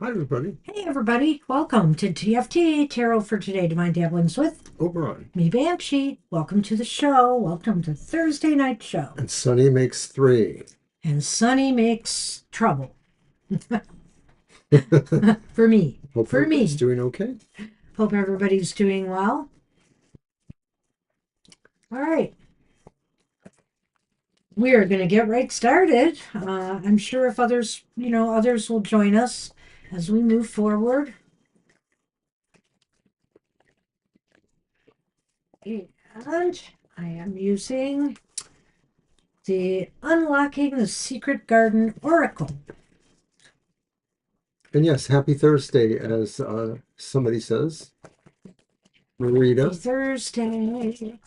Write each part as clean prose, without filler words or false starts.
Hi, everybody. Hey everybody, welcome to TFT, Tarot for Today, Divine Dabblings with Oberon. me, Banshee. Welcome to the show. Welcome to Thursday night show. And Sunny makes three. And Sunny makes trouble Hope for me. For everybody's me. doing okay. Hope everybody's doing well. All right, we are going to get right started. I'm sure if others will join us as we move forward. And I am using the Unlocking the Secret Garden Oracle. And yes, happy Thursday, as somebody says. Happy Marita. Thursday.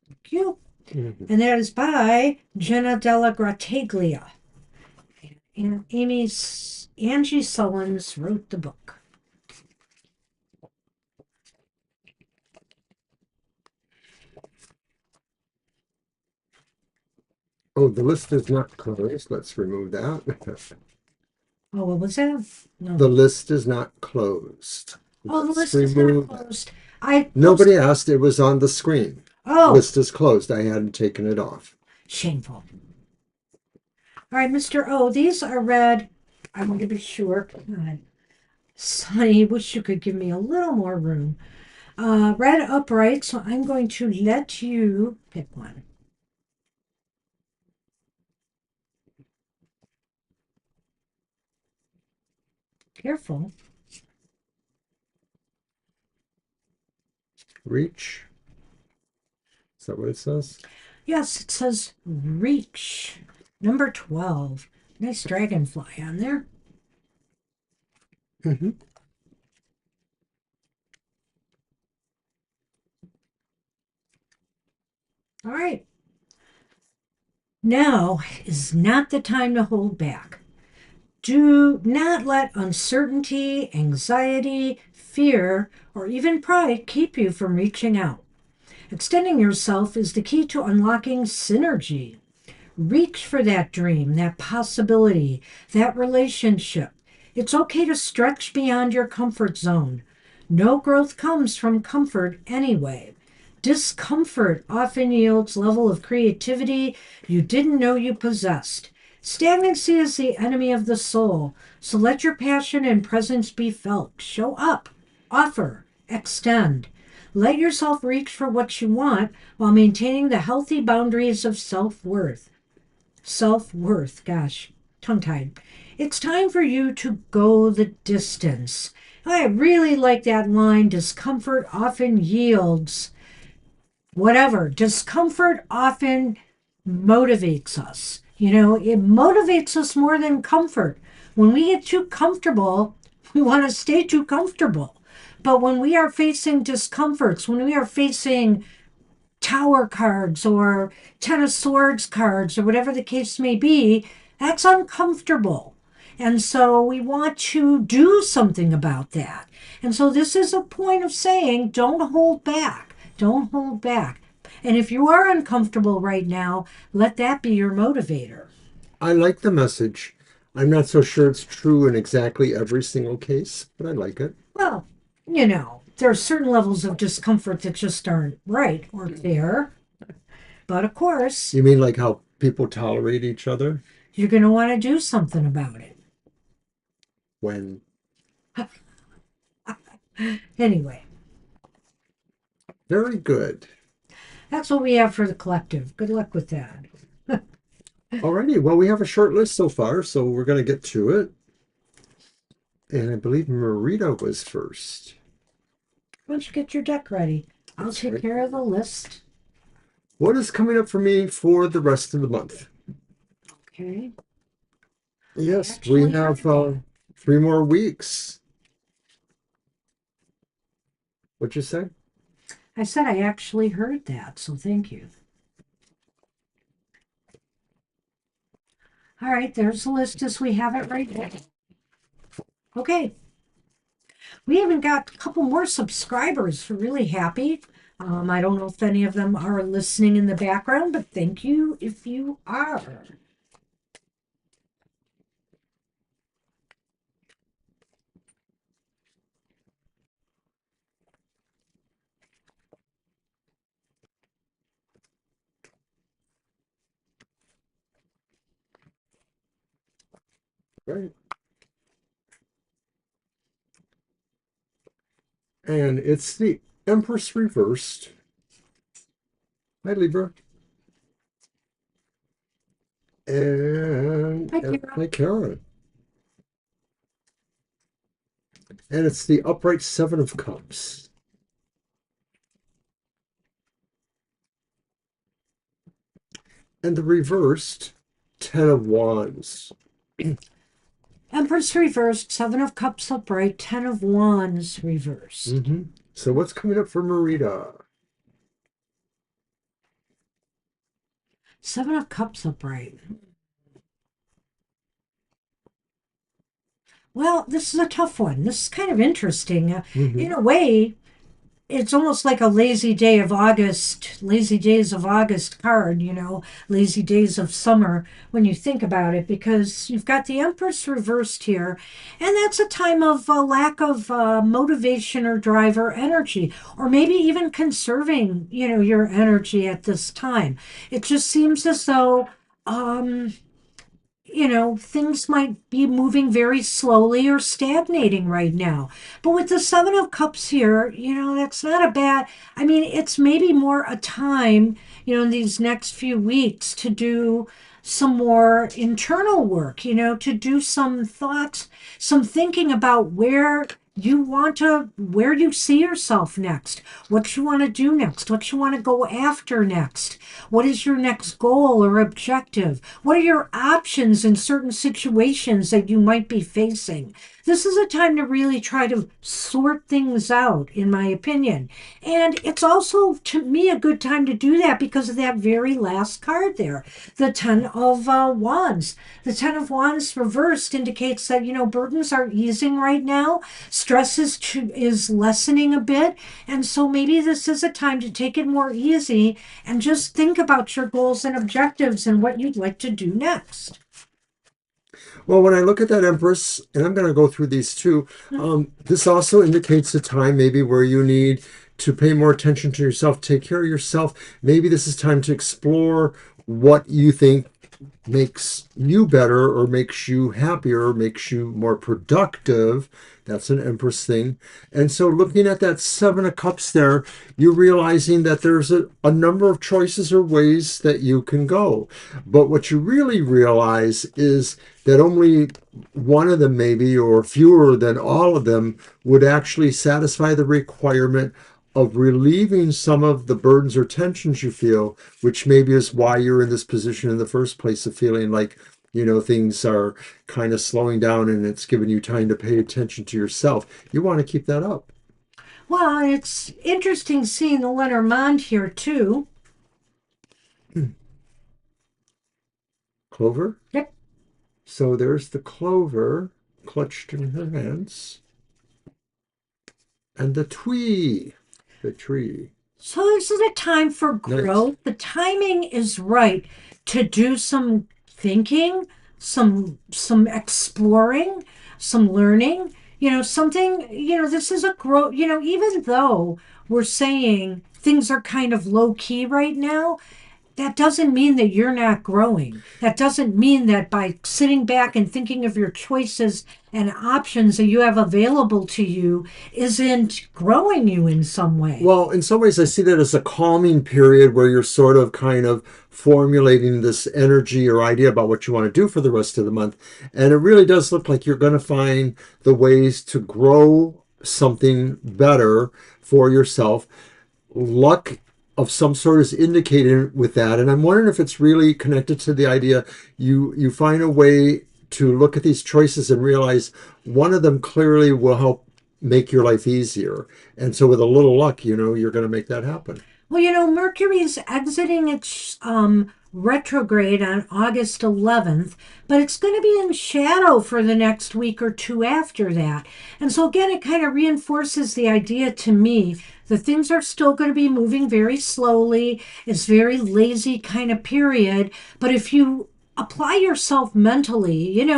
Thank you. Mhm. And that is by Jenna Della Grataglia. And Angie Sullins wrote the book. Oh, the list is not closed. Let's remove that. Oh, what was that? No. The list is not closed. Oh, the Let's list is not remove that. closed. I Nobody posted. asked. It was on the screen. Oh, List is closed. I hadn't taken it off. shameful. All right, Mr. O, these are read. I want to be sure. God, Sonny, wish you could give me a little more room. Read upright, so I'm going to let you pick one. Careful. Reach. Is that what it says? Yes, it says reach. Number 12. Nice dragonfly on there. Hmm. All right. Now is not the time to hold back. Do not let uncertainty, anxiety, fear, or even pride keep you from reaching out. Extending yourself is the key to unlocking synergy. Reach for that dream, that possibility, that relationship. It's okay to stretch beyond your comfort zone. No growth comes from comfort anyway. Discomfort often yields level of creativity you didn't know you possessed. Stagnancy is the enemy of the soul, so let your passion and presence be felt. Show up, offer, extend. Let yourself reach for what you want while maintaining the healthy boundaries of self worth. Self worth, gosh, tongue tied. It's time for you to go the distance. I really like that line. Discomfort often yields whatever. Discomfort often motivates us. It motivates us more than comfort. When we get too comfortable, we want to stay too comfortable. But when we are facing discomforts, when we are facing tower cards or ten of swords cards or whatever the case may be, that's uncomfortable. And so we want to do something about that. And so this is a point of saying don't hold back. Don't hold back. And if you are uncomfortable right now, let that be your motivator. I like the message. I'm not so sure it's true in exactly every single case, but I like it. Well, there are certain levels of discomfort that just aren't right or fair. But of course, You mean like how people tolerate each other you're going to want to do something about it. when Anyway, very good. that's what we have for the collective. Good luck with that. Alrighty, well, we have a short list so far, so we're going to get to it. And I believe Marita was first. Why don't you get your deck ready? I'll That's take right. care of the list. What is coming up for me for the rest of the month? Okay. I Yes, we actually have heard that. 3 more weeks. What'd you say? I said I actually heard that, so thank you. All right, there's the list as we have it right now. Okay, we even got a couple more subscribers. We're really happy. I don't know if any of them are listening in the background, but thank you if you are. Right. And it's the Empress reversed. Hi, Libra. And Hi, Kara. hi, Karen. And it's the upright Seven of Cups. And the reversed Ten of Wands. Empress reversed, Seven of Cups upright, Ten of Wands reversed. Mm-hmm. So what's coming up for Marita? Seven of Cups upright. Well, this is a tough one. This is kind of interesting. In Mm-hmm. a way, it's almost like a lazy day of August, lazy days of August card, lazy days of summer when you think about it, because you've got the Empress reversed here, and that's a time of lack of motivation or drive or energy, or maybe even conserving, your energy at this time. It just seems as though um, things might be moving very slowly or stagnating right now. But with the Seven of Cups here, that's not a bad, I mean, it's maybe more a time, in these next few weeks to do some more internal work, to do some thoughts, some thinking about where you see yourself next, what you want to do next, what you want to go after next, what is your next goal or objective, what are your options in certain situations that you might be facing. This is a time to really try to sort things out, in my opinion. And it's also, to me, a good time to do that because of that very last card there, the Ten of Wands. The Ten of Wands reversed indicates that, burdens are easing right now. Stress is lessening a bit. And so maybe this is a time to take it more easy and just think about your goals and objectives and what you'd like to do next. Well, when I look at that Empress, and I'm going to go through these too, this also indicates a time maybe where you need to pay more attention to yourself, take care of yourself. Maybe this is time to explore what you think makes you better or makes you happier or makes you more productive. That's an Empress thing. And so looking at that Seven of Cups there, you're realizing that there's a number of choices or ways that you can go. But what you really realize is that only one of them maybe or fewer than all of them would actually satisfy the requirement of relieving some of the burdens or tensions you feel, which maybe is why you're in this position in the first place of feeling like, things are kind of slowing down and it's giving you time to pay attention to yourself. You want to keep that up. Well, it's interesting seeing the Lenormand here too. Clover. Yep. So there's the clover clutched in her hands. And the twee, the tree. So this is a time for Nice. growth. The timing is right to do some thinking, some exploring, some learning. Something, this is a growth, even though we're saying things are kind of low key right now, that doesn't mean that you're not growing. That doesn't mean that by sitting back and thinking of your choices and options that you have available to you isn't growing you in some way. Well, in some ways, I see that as a calming period where you're sort of kind of formulating this energy or idea about what you want to do for the rest of the month. And it really does look like you're going to find the ways to grow something better for yourself. Luck of some sort is indicated with that. And I'm wondering if it's really connected to the idea you find a way to look at these choices and realize one of them clearly will help make your life easier. And so with a little luck, you're going to make that happen. Well, Mercury's exiting its retrograde on August 11th, but it's going to be in shadow for the next week or two after that. And so, again, it kind of reinforces the idea to me that things are still going to be moving very slowly. It's very lazy kind of period. But if you apply yourself mentally, even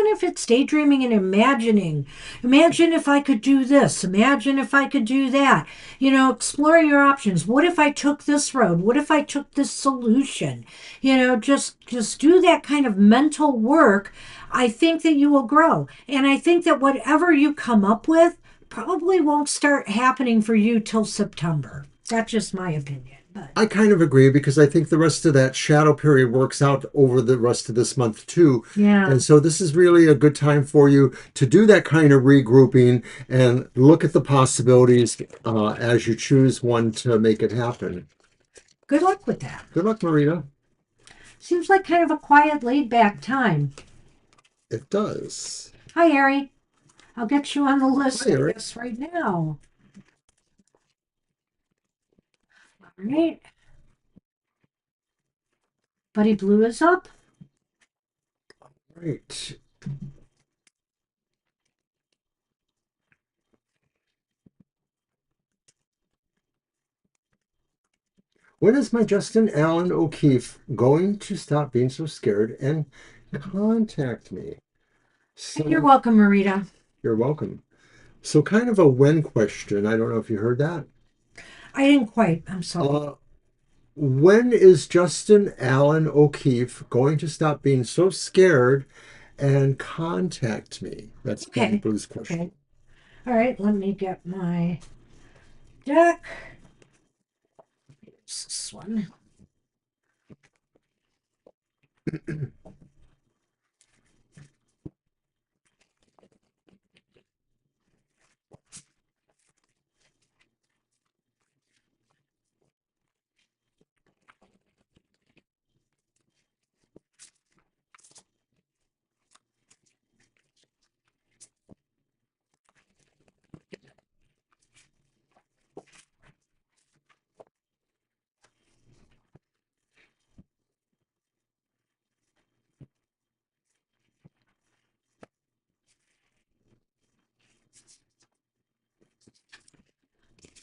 if it's daydreaming and imagining. Imagine if I could do this. Imagine if I could do that. Explore your options. What if I took this road? What if I took this solution? Just do that kind of mental work. I think that you will grow. And I think that whatever you come up with probably won't start happening for you till September. That's just my opinion. But I kind of agree because I think the rest of that shadow period works out over the rest of this month too. yeah. And so this is really a good time for you to do that kind of regrouping and look at the possibilities as you choose one to make it happen. Good luck with that. Good luck, Marita. Seems like kind of a quiet, laid back time. It does. Hi, Ari. I'll get you on the list, Hi, I Eric. guess, right now. All right. Buddy Blue is up. Right. When is my Justin Allen O'Keefe going to stop being so scared and contact me? You're So welcome, Marita. you're welcome. So kind of a when question. I don't know if you heard that. I didn't quite. I'm sorry. Uh, when is Justin Allen O'Keefe going to stop being so scared and contact me? That's Buddy Okay. Blue's question. Okay. All right. Let me get my deck. It's this one.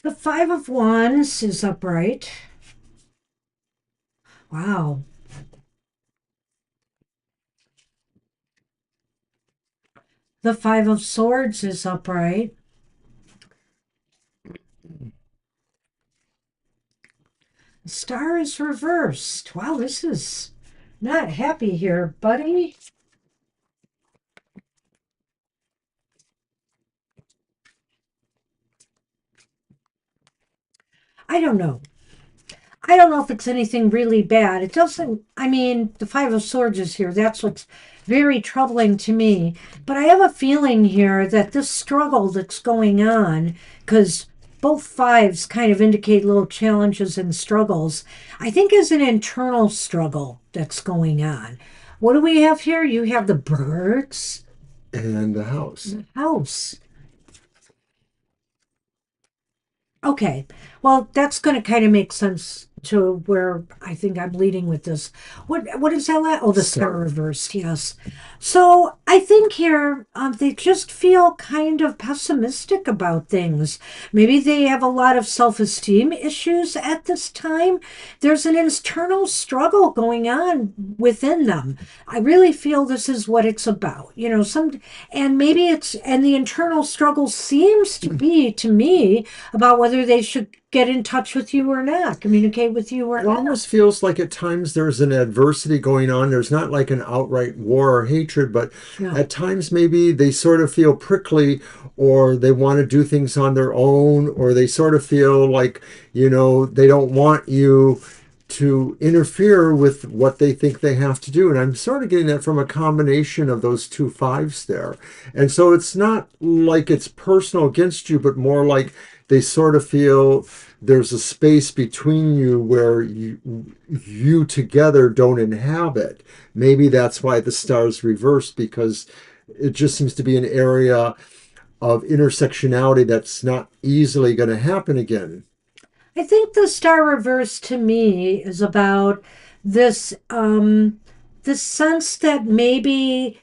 The Five of Wands is upright. Wow. The Five of Swords is upright. The Star is reversed. Wow, this is not happy here, buddy. I don't know. I don't know if it's anything really bad. It doesn't, I mean, the Five of Swords is here. That's what's very troubling to me. But I have a feeling here that this struggle that's going on, because both fives kind of indicate little challenges and struggles, I think is an internal struggle that's going on. What do we have here? You have the birds, And the house. the house. Okay. Well, that's going to kind of make sense to where I think I'm leading with this. What is that? Oh, the star Star. reversed. Yes. So I think here they just feel kind of pessimistic about things. Maybe they have a lot of self-esteem issues at this time. There's an internal struggle going on within them. I really feel this is what it's about. And maybe and the internal struggle seems to be to me about whether they should get in touch with you or not, communicate with you or It not. almost feels like at times there's an adversity going on. There's not like an outright war or hatred, but No. at times maybe they sort of feel prickly or they want to do things on their own or they sort of feel like, they don't want you to interfere with what they think they have to do. And I'm sort of getting that from a combination of those two fives there. And so it's not like it's personal against you, but more like they sort of feel there's a space between you where you together don't inhabit. Maybe that's why the stars reversed because it just seems to be an area of intersectionality that's not easily going to happen again. I think the star reverse to me is about this sense that maybe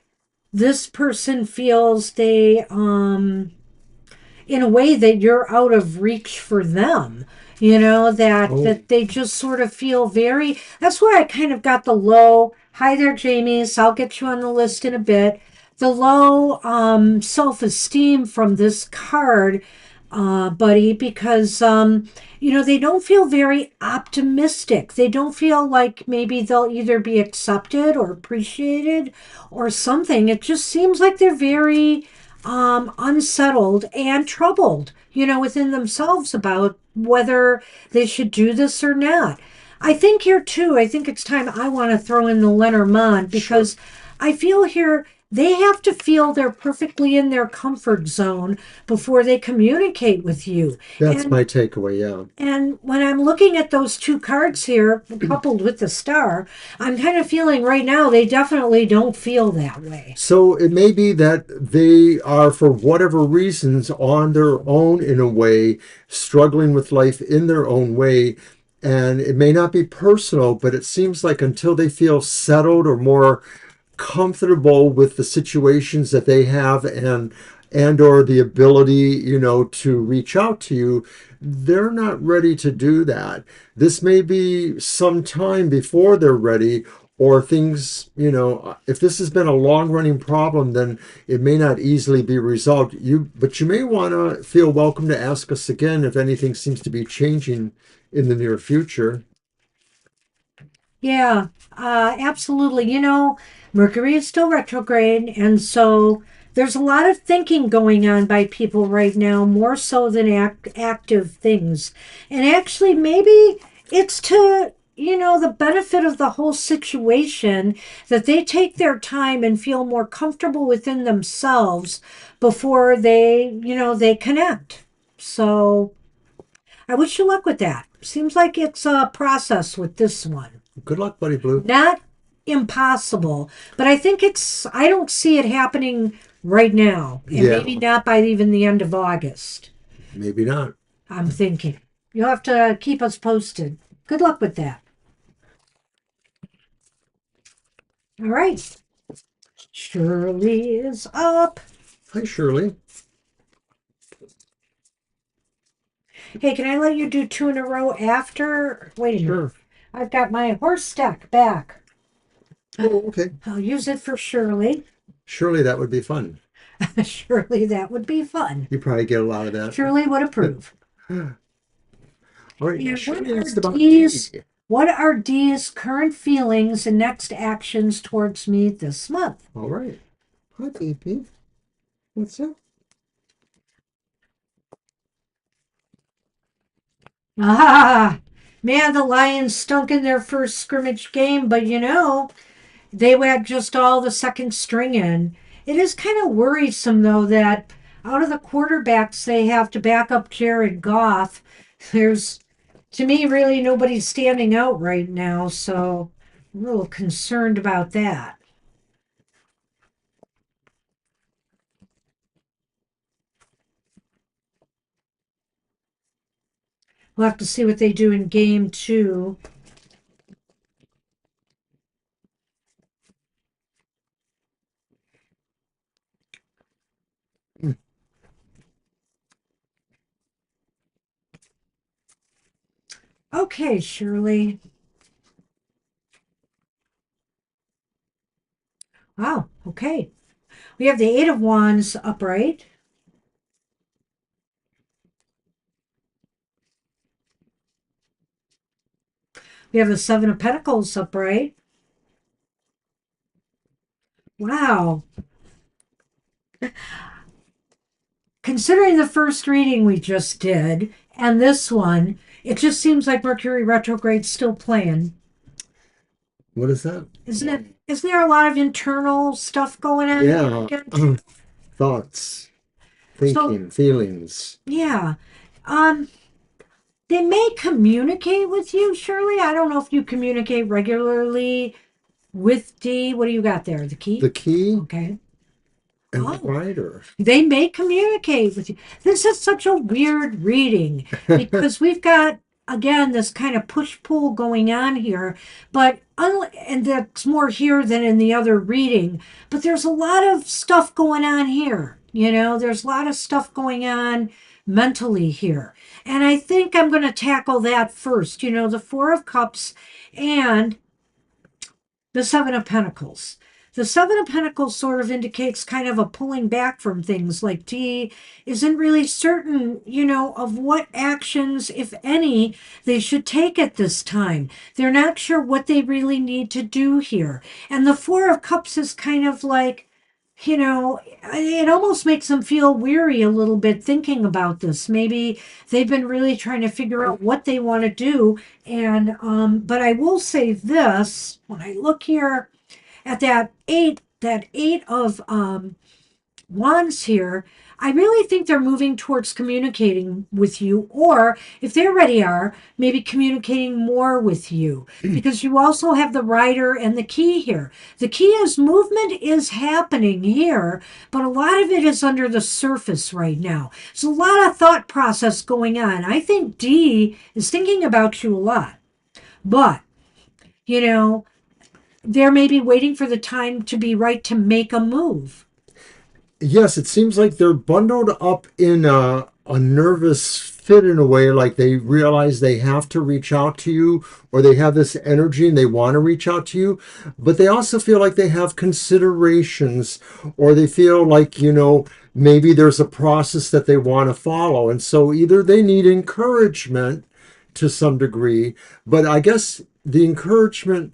this person feels they in a way that you're out of reach for them. That Oh, they just sort of feel very, that's where I kind of got the low Hi there, Jamie. So I'll get you on the list in a bit. The low self esteem from this card, buddy, because, they don't feel very optimistic. They don't feel like maybe they'll either be accepted or appreciated or something. It just seems like they're very unsettled and troubled, within themselves about whether they should do this or not. I think here too, I think it's time I want to throw in the Lenormand Sure. because I feel here they have to feel they're perfectly in their comfort zone before they communicate with you. That's And my takeaway, yeah. and when I'm looking at those two cards here, coupled with the star, I'm kind of feeling right now they definitely don't feel that way. So it may be that they are, for whatever reasons, on their own in a way, struggling with life in their own way. And it may not be personal, but it seems like until they feel settled or more comfortable with the situations that they have and or the ability, to reach out to you, they're not ready to do that. This may be some time before they're ready, or things, if this has been a long running problem, then it may not easily be resolved. But you may want to feel welcome to ask us again if anything seems to be changing in the near future. Yeah, absolutely. Mercury is still retrograde, and so there's a lot of thinking going on by people right now, more so than active things. And actually, maybe it's to, the benefit of the whole situation that they take their time and feel more comfortable within themselves before they connect. So I wish you luck with that. Seems like it's a process with this one. Good luck, Buddy Blue. Not impossible, but I don't see it happening right now, and Yeah, maybe not by even the end of August. maybe not. I'm thinking. You'll have to keep us posted. Good luck with that. All right. Shirley is up. Hi, Shirley. Hey, can I let you do two in a row after? Wait a minute. Sure. I've got my horse stack back. Oh, okay. I'll use it for Shirley. Surely that would be fun. Surely that would be fun. You probably get a lot of that. Shirley would approve. All right, And Shirley asked about D. what are Dee's current feelings and next actions towards me this month? All right. Hi, baby. What's up? Ah, man, the Lions stunk in their first scrimmage game, but they went just all the second string in. It is kind of worrisome, though, that out of the quarterbacks they have to back up Jared Goff, there's, to me, really nobody standing out right now, so I'm a little concerned about that. We'll have to see what they do in game two. Okay, Shirley. Wow, okay. We have the Eight of Wands upright. We have the Seven of Pentacles upright. Wow. Considering the first reading we just did and this one, it just seems like Mercury retrograde's still playing. What is that? Isn't it? Isn't there a lot of internal stuff going on here Yeah. again too? Thoughts, So thinking, feelings. yeah. Um they may communicate with you, Shirley. I don't know if you communicate regularly with D. What do you got there? The The key? key Okay. and the Oh, rider. they may communicate with you. This is such a weird reading because we've got, again, this kind of push pull going on here, and that's more here than in the other reading. But there's a lot of stuff going on here. There's a lot of stuff going on mentally here. And I think I'm going to tackle that first. The Four of Cups and the Seven of Pentacles. The Seven of Pentacles sort of indicates kind of a pulling back from things. Like D isn't really certain, of what actions, if any, they should take at this time. They're not sure what they really need to do here. And the Four of Cups is kind of like, it almost makes them feel weary a little bit thinking about this. Maybe they've been really trying to figure out what they want to do. And, but I will say this when I look here at that eight of wands here, I really think they're moving towards communicating with you, or if they already are, maybe communicating more with you, because you also have the rider and the key here. The key is movement is happening here, but a lot of it is under the surface right now. There's a lot of thought process going on. I think D is thinking about you a lot, but you know, they're maybe waiting for the time to be right to make a move. Yes, it seems like they're bundled up in a nervous fit in a way, like they realize they have to reach out to you, or they have this energy and they want to reach out to you, but they also feel like they have considerations, or they feel like, maybe there's a process that they want to follow. And so either they need encouragement to some degree, but I guess the encouragement,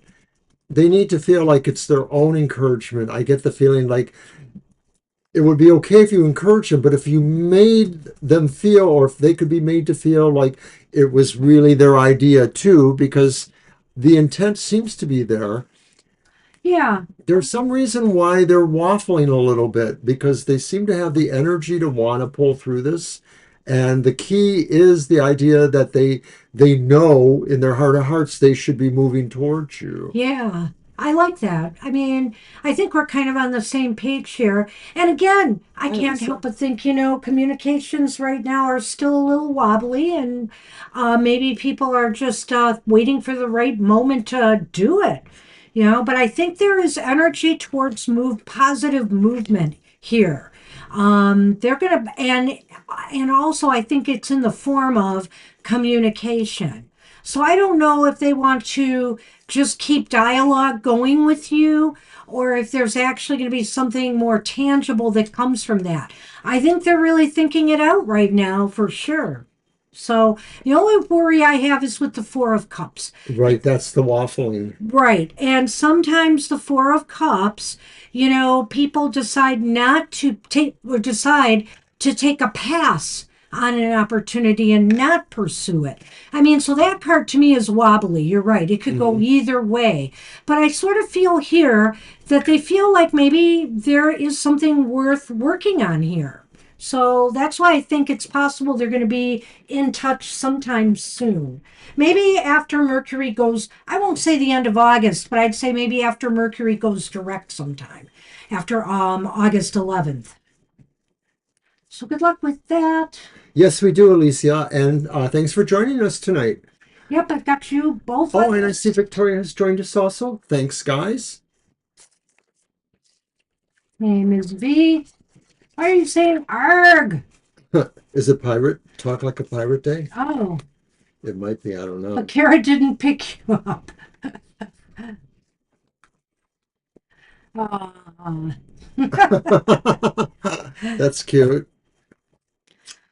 they need to feel like it's their own encouragement. I get the feeling like it would be okay if you encouraged them, but if you made them feel, or if they could be made to feel like it was really their idea too, because the intent seems to be there. Yeah, There's some reason why they're waffling a little bit, because they seem to have the energy to want to pull through this. And the key is the idea that they know in their heart of hearts they should be moving towards you. yeah. I like that. I mean, I think we're kind of on the same page here. And again, I I can't also help but think, communications right now are still a little wobbly, and maybe people are just waiting for the right moment to do it. But I think there is energy towards positive movement here. They're gonna, and also I think it's in the form of communication. So I don't know if they want to just keep dialogue going with you, or if there's actually going to be something more tangible that comes from that. I think they're really thinking it out right now for sure. So the only worry I have is with the Four of Cups. right, that's the waffling. Right. And sometimes the Four of Cups, people decide not to take or decide to take a pass on an opportunity and not pursue it. I mean, so that card to me is wobbly. You're right. It could go Mhm. either way. But I sort of feel here that they feel like maybe there is something worth working on here. So that's why I think it's possible they're going to be in touch sometime soon. Maybe after Mercury goes, I won't say the end of August, but I'd say maybe after Mercury goes direct sometime, after August 11th. So good luck with that. Yes, we do, Alicia, and thanks for joining us tonight. Yep, I've got you both Oh, on and I see this. Victoria has joined us also. Thanks, guys. Name is V. Why are you saying arg? Is it pirate? Talk like a pirate day? Oh, It might be. I don't but know. Kara didn't pick you up. Uh, That's cute.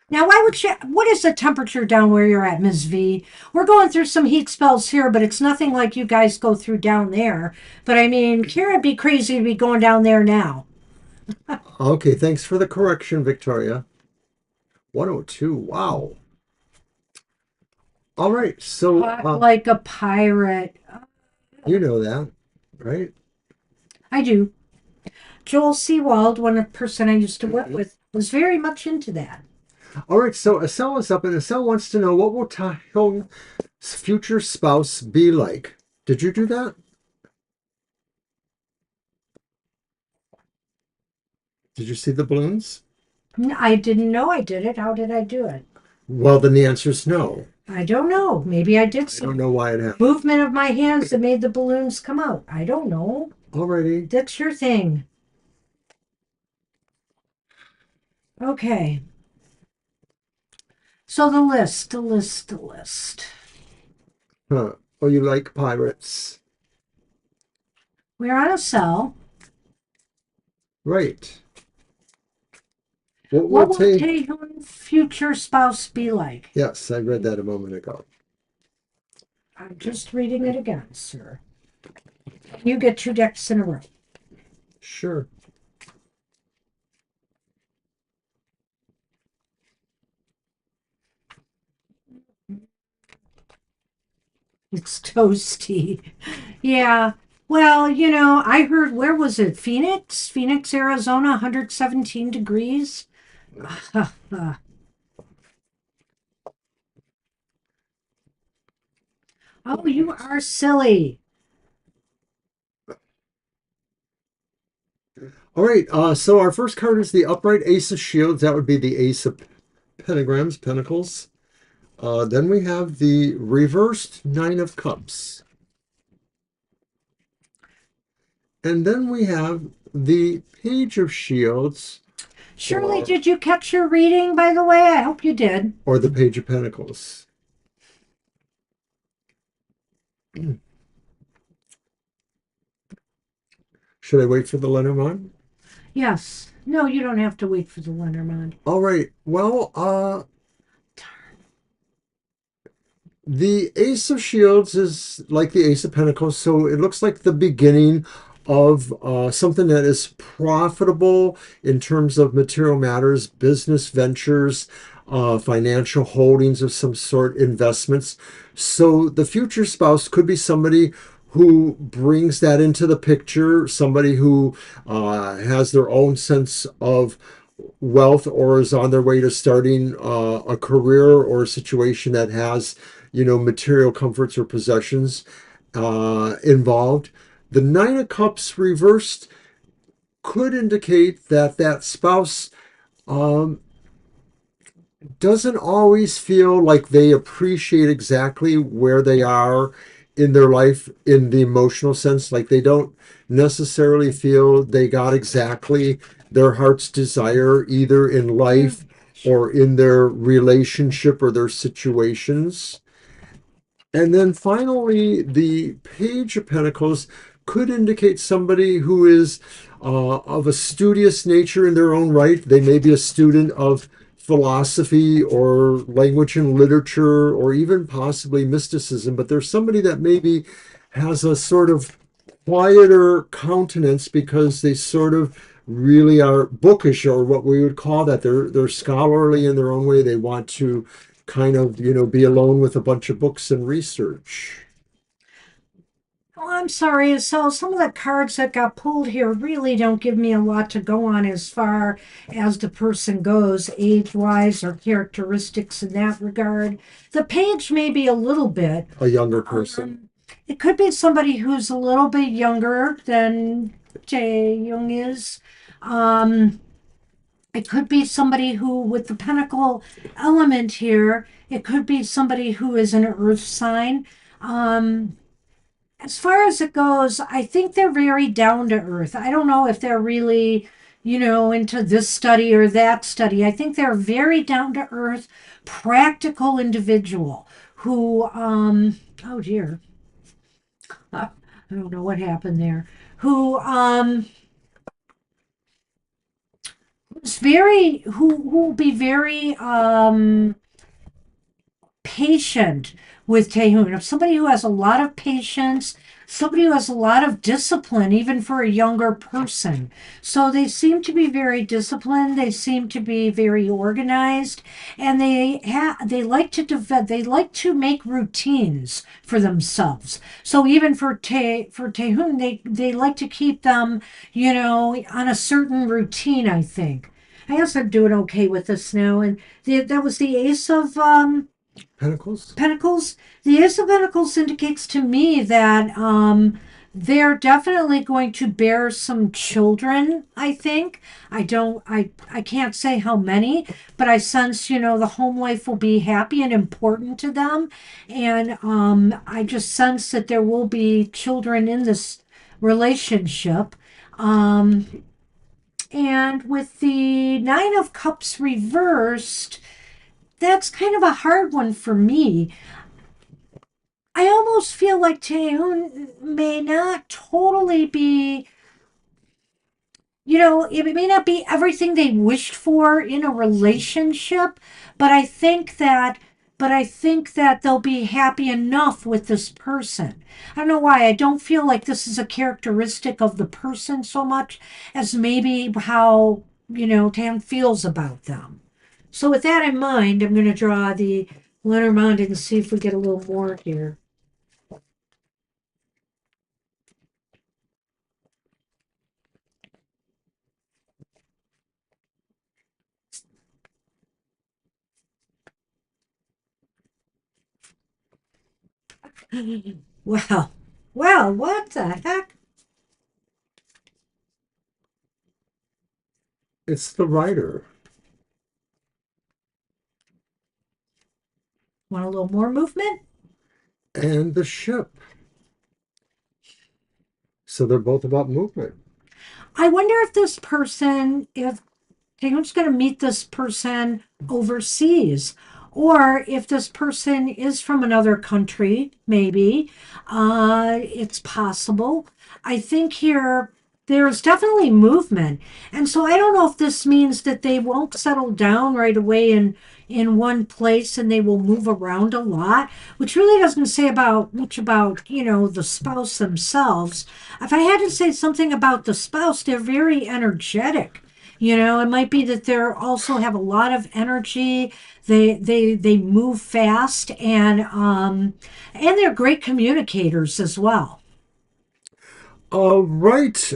Now, why would you? What is the temperature down where you're at, Ms. V? We're going through some heat spells here, but it's nothing like you guys go through down there. But I mean, Kira'd be crazy to be going down there now. Okay, thanks for the correction, Victoria. 102. Wow. All right. So, Hot like a pirate. you know that, right? I do. Joel Seawald, one person I used to work with, was very much into that. All right. So, Estelle is up, and Estelle wants to know, what will Taehyung's future spouse be like? Did you do that? Did you see the balloons? I didn't know I did it. How did I do it? Well, then the answer is no. I don't know. Maybe I did I don't some know why it happened. movement of my hands that made the balloons come out. I don't know. Alrighty. That's your thing. Okay. So the list. Huh. Oh, you like pirates? We're on a cell. Right. What will What will take? Taehoon's future spouse be like? Yes, I read that a moment ago. I'm just reading it again, sir. You get two decks in a row. Sure. It's toasty. Yeah. Well, I heard, where was it? Phoenix? Phoenix, Arizona, 117 degrees. Oh, you are silly. All right. So our first card is the upright Ace of Shields. That would be the Ace of Pentagrams, Pentacles. Then we have the reversed Nine of Cups. And then we have the Page of Shields, Shirley, or did you catch your reading, by the way? I hope you did. the Page of Pentacles. Should I wait for the Lenormand? Yes. No, you don't have to wait for the Lenormand. All right. Well, the Ace of Shields is like the Ace of Pentacles, so it looks like the beginning of something that is profitable in terms of material matters, business ventures, financial holdings of some sort, investments. So the future spouse could be somebody who brings that into the picture, somebody who has their own sense of wealth or is on their way to starting a career or a situation that has, material comforts or possessions involved. The Nine of Cups reversed could indicate that that spouse um, doesn't always feel like they appreciate exactly where they are in their life in the emotional sense. Like they don't necessarily feel they got exactly their heart's desire either in life or in their relationship or their situations. And then finally, the Page of Pentacles could indicate somebody who is of a studious nature in their own right. They may be a student of philosophy or language and literature or even possibly mysticism, but there's somebody that maybe has a sort of quieter countenance because they sort of really are bookish or what we would call that. They're scholarly in their own way. They want to kind of, be alone with a bunch of books and research. Oh, I'm sorry. So some of the cards that got pulled here really don't give me a lot to go on as far as the person goes, age-wise or characteristics in that regard. The page may be a little bit. A younger person. Um, it could be somebody who's a little bit younger than Tae Young is. Um, it could be somebody who, with the pentacle element here, it could be somebody who is an earth sign. Um, as far as it goes, I think they're very down to earth. I don't know if they're really, into this study or that study. I think they're very down to earth, practical individual who, oh dear, I don't know what happened there. Who, who will be very, patient with Taehoon, of somebody who has a lot of patience, somebody who has a lot of discipline, even for a younger person. So they seem to be very disciplined. They seem to be very organized, and they like to develop. They like to make routines for themselves. So even for Taehoon, they like to keep them, on a certain routine. I think. I guess I'm doing okay with this now, and that was the Ace of Pentacles? Pentacles. The Ace of Pentacles indicates to me that they're definitely going to bear some children. I think. I can't say how many, but I sense the home life will be happy and important to them, and I just sense that there will be children in this relationship. Um, and with the Nine of Cups reversed, that's kind of a hard one for me. I almost feel like Taehoon may not totally be, it may not be everything they wished for in a relationship, but I think that they'll be happy enough with this person. I don't know why. I don't feel like this is a characteristic of the person so much as maybe how, Tan feels about them. So with that in mind, I'm going to draw the Lenormand and see if we get a little more here. Well, well, what the heck? It's the writer Want a little more movement? and the ship. So they're both about movement. I wonder if Taehoon's going to meet this person overseas, or if this person is from another country, maybe. It's possible. I think here there's definitely movement. And so I don't know if this means that they won't settle down right away in one place and they will move around a lot, which really doesn't say about much about, the spouse themselves. If I had to say something about the spouse, they're very energetic. It might be that they're also have a lot of energy. They move fast and they're great communicators as well. Right.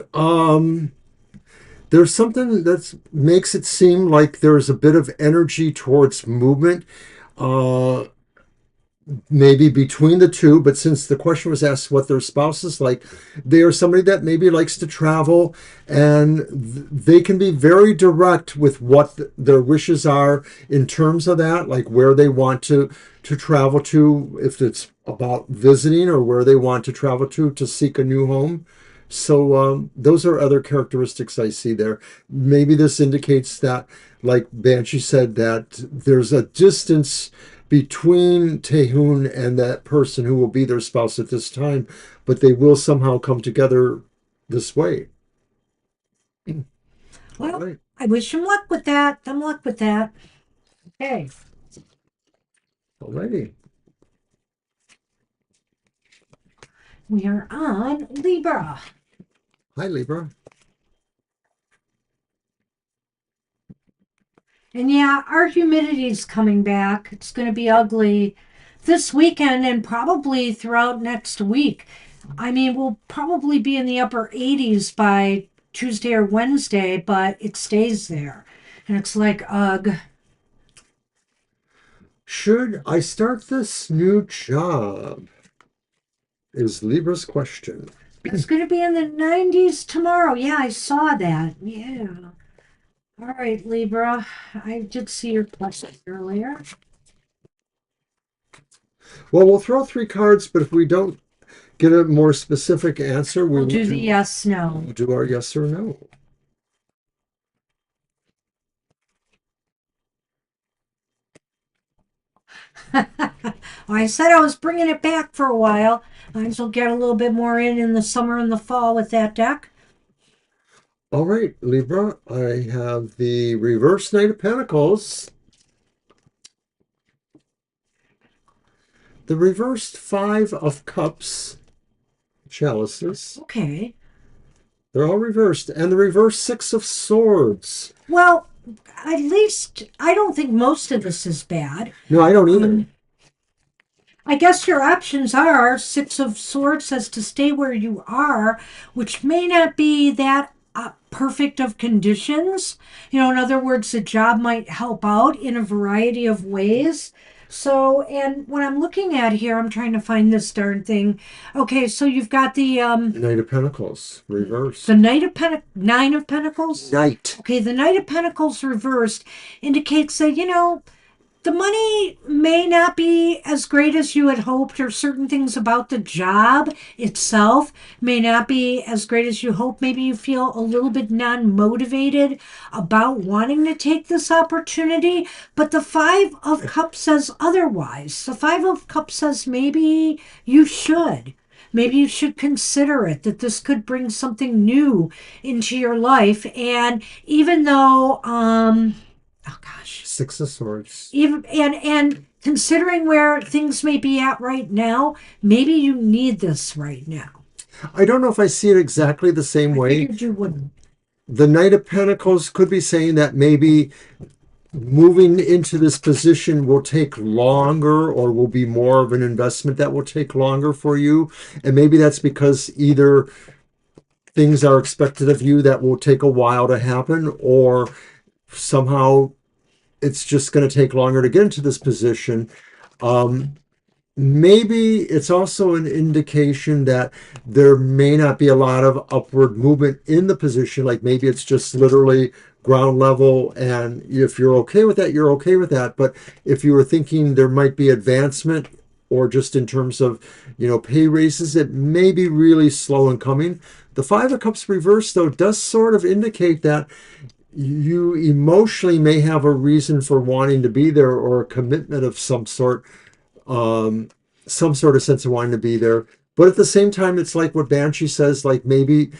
There's something that makes it seem like there's a bit of energy towards movement. Uh, Maybe between the two, but since the question was asked what their spouse is like, they are somebody that maybe likes to travel, and they can be very direct with what their wishes are in terms of that, like where they want to travel to, if it's about visiting, or where they want to travel to seek a new home. So those are other characteristics I see there. Maybe this indicates that, like Banshee said, that there's a distance between Taehoon and that person who will be their spouse at this time, but they will somehow come together this way. All Well, right. I wish him luck with that. Them luck with that. Okay, All righty. we are on Libra. Hi, Libra. And yeah, our humidity's coming back. It's going to be ugly this weekend and probably throughout next week. I mean, we'll probably be in the upper 80s by Tuesday or Wednesday, but it stays there. And it's like, ugh. Should I start this new job? Is Libra's question. It's going to be in the 90s tomorrow. Yeah, I saw that. Yeah. All right, Libra. I did see your question earlier. Well, we'll throw three cards, but if we don't get a more specific answer, we We'll will do the yes, no. do our yes or no. I said I was bringing it back for a while. Might as well get a little bit more in the summer and the fall with that deck. All right, Libra, I have the reverse Knight of Pentacles, the reversed Five of Cups, chalices. Okay. They're all reversed. And the reverse Six of Swords. Well, at least I don't think most of this is bad. No, I don't either. I guess your options are Six of Swords says to stay where you are, which may not be that perfect of conditions. In other words, the job might help out in a variety of ways. So, and what I'm looking at here, I'm trying to find this darn thing. Okay, so you've got Knight of Pentacles, reversed. the Nine of Pentacles. Knight. Okay, the Knight of Pentacles reversed indicates that the money may not be as great as you had hoped, or certain things about the job itself may not be as great as you hope. Maybe you feel a little bit non motivated about wanting to take this opportunity, but the Five of Cups says otherwise. The Five of Cups says maybe you should. Maybe you should consider it, that this could bring something new into your life. And even though, oh gosh, Six of Swords. even and considering where things may be at right now, maybe you need this right now. I don't know if I see it exactly the same I way. figured you wouldn't. The Knight of Pentacles could be saying that maybe moving into this position will take longer, or will be more of an investment that will take longer for you. And maybe that's because either things are expected of you that will take a while to happen, or somehow it's just going to take longer to get into this position. Maybe it's also an indication that there may not be a lot of upward movement in the position. Like maybe it's just literally ground level. And if you're okay with that, you're okay with that. But if you were thinking there might be advancement, or just in terms of, pay raises, it may be really slow in coming. The Five of Cups reverse, though, does sort of indicate that you emotionally may have a reason for wanting to be there, or a commitment of some sort of sense of wanting to be there. But at the same time, it's like what Banshee says, like maybe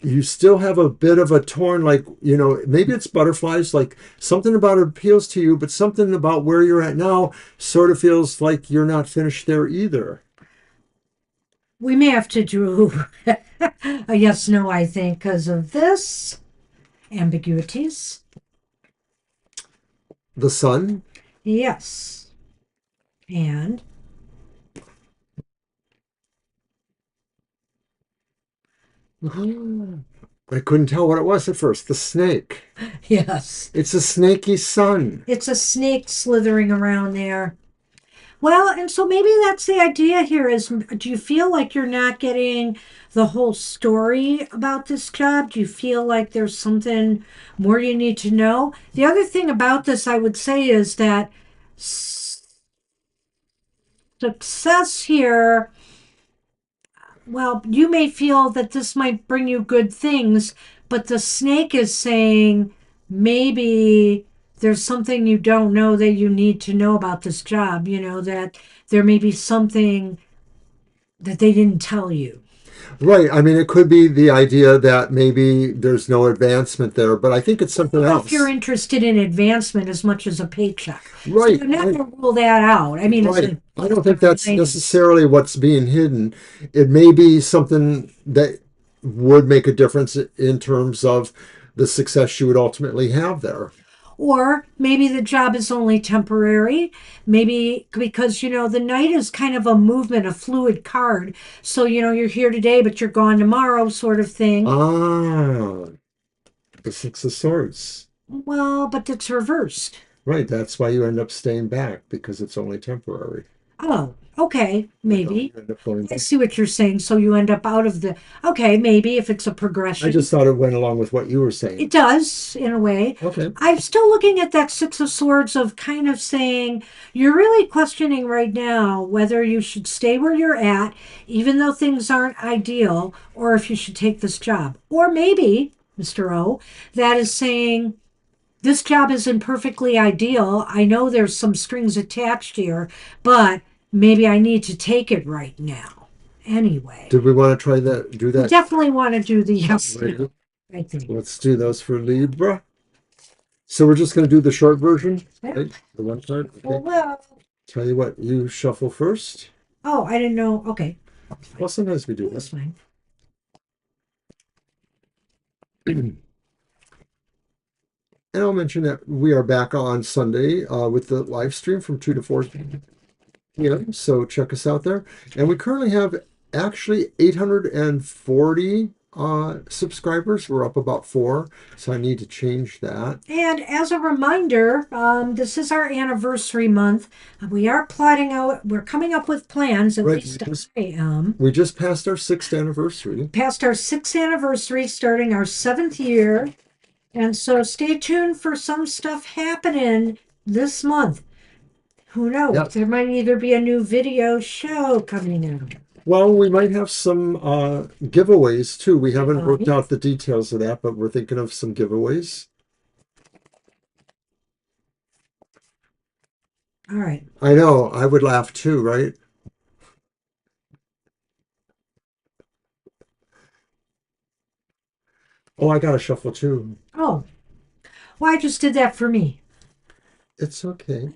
you still have a bit of a torn, like, maybe it's butterflies, like something about it appeals to you, but something about where you're at now sort of feels like you're not finished there either. We may have to do a yes no, I think, because of this ambiguities. The Sun. Yes. And I couldn't tell what it was at first. The Snake. yes, It's a snaky sun. it's a snake slithering around there. Well, and so maybe that's the idea here is, do you feel like you're not getting the whole story about this job? Do you feel like there's something more you need to know? The other thing about this, I would say, is that success here, well, you may feel that this might bring you good things, but the snake is saying maybe there's something you don't know that you need to know about this job, that there may be something that they didn't tell you. Right. I mean, it could be the idea that maybe there's no advancement there, but I think it's something If you're else. interested in advancement as much as a paycheck. So Right. you're not going to rule that out. I mean, it's Right. a I don't plus think that's minus. necessarily what's being hidden. It may be something that would make a difference in terms of the success you would ultimately have there. Or maybe the job is only temporary. Maybe because, the knight is kind of a movement, a fluid card. So, you're here today, but you're gone tomorrow, sort of thing. Ah, the Six of Swords. Well, but it's reversed. Right. That's why you end up staying back, because it's only temporary. Oh, okay, You maybe. end up going I back. see what you're saying. So you end up out of the. Okay, maybe if it's a I progression. just thought it went along with what you were saying. It does, in a way. Okay. I'm still looking at that Six of Swords of kind of saying you're really questioning right now whether you should stay where you're at, even though things aren't ideal, or if you should take this job. Or maybe, Mr. O, that is saying this job isn't perfectly ideal. I know there's some strings attached here, but maybe I need to take it right now. Anyway, Did we want to try that? Do we that? definitely want to do the yes, Later? I think. Let's do those for Libra. So we're just going to do the short version, Yeah. right? The one card. Well, Okay. well. Tell you what, you shuffle first. Oh, I didn't know. Okay, Well, sometimes we do that's this. fine. And I'll mention that we are back on Sunday with the live stream from 2 to 4 p.m. So check us out there. And we currently have actually 840 subscribers. We're up about 4, so I need to change that. And as a reminder, this is our anniversary month. We are plotting out. We're coming up with plans. At Right. least I am. We just passed our 6th anniversary. Past our 6th anniversary, starting our 7th year. And so stay tuned for some stuff happening this month. Who knows? Yep. There might either be a new video show coming out. Well, we might have some giveaways too. We haven't worked Right? out the details of that, but we're thinking of some giveaways. All right. I know, I would laugh too, right? Oh, I got to shuffle too. Oh, well, I just did that for me. It's okay.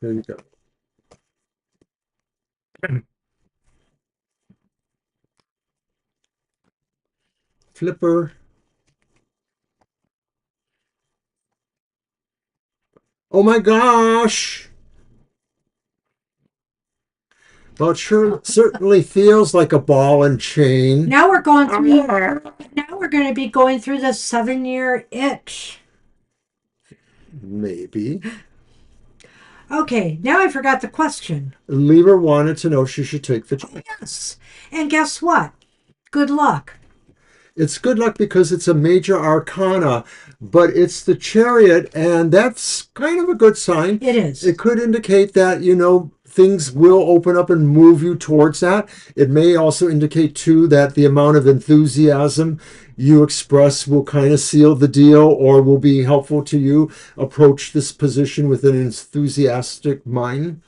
There you go. Flipper. Oh my gosh. Well, it sure certainly feels like a ball and chain. Now we're going through. Now we're going to be going through the 7-year itch. Maybe. Okay, now I forgot the question. Lever wanted to know she should take the job. Yes. And guess what? Good luck. It's good luck because it's a major arcana, but it's the chariot, and that's kind of a good sign. It is. It could indicate that, things will open up and move you towards that. It may also indicate, too, that the amount of enthusiasm you express will kind of seal the deal or will be helpful to you approach this position with an enthusiastic mind.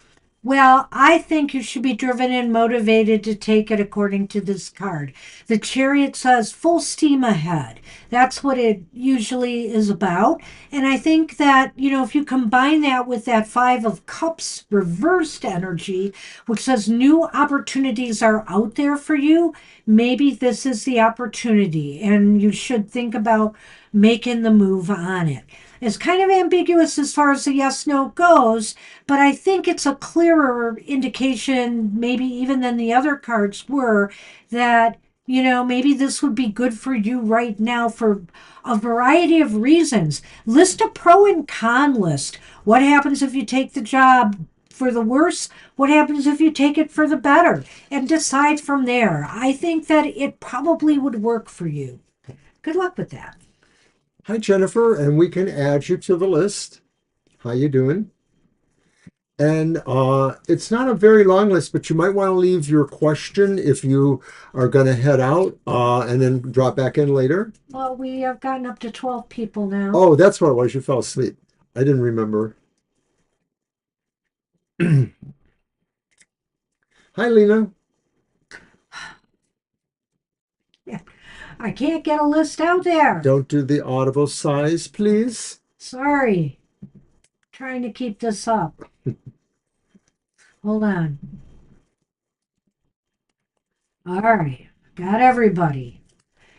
Well, I think you should be driven and motivated to take it according to this card. The chariot says full steam ahead. That's what it usually is about. And I think that, if you combine that with that 5 of Cups reversed energy, which says new opportunities are out there for you, maybe this is the opportunity and you should think about making the move on it. It's kind of ambiguous as far as the yes no goes, but I think it's a clearer indication, maybe even than the other cards were, that, maybe this would be good for you right now for a variety of reasons. List a pro and con list. What happens if you take the job for the worse? What happens if you take it for the better? And decide from there. I think that it probably would work for you. Good luck with that. Hi, Jennifer, and we can add you to the list. How you doing? And it's not a very long list, but you might want to leave your question if you are going to head out and then drop back in later. Well, we have gotten up to 12 people now. Oh, that's what it was. You fell asleep. I didn't remember. Hi, Lena. Yeah, I can't get a list out there. Don't do the audible sighs, please. Sorry. Trying to keep this up. Hold on. All right. Got everybody.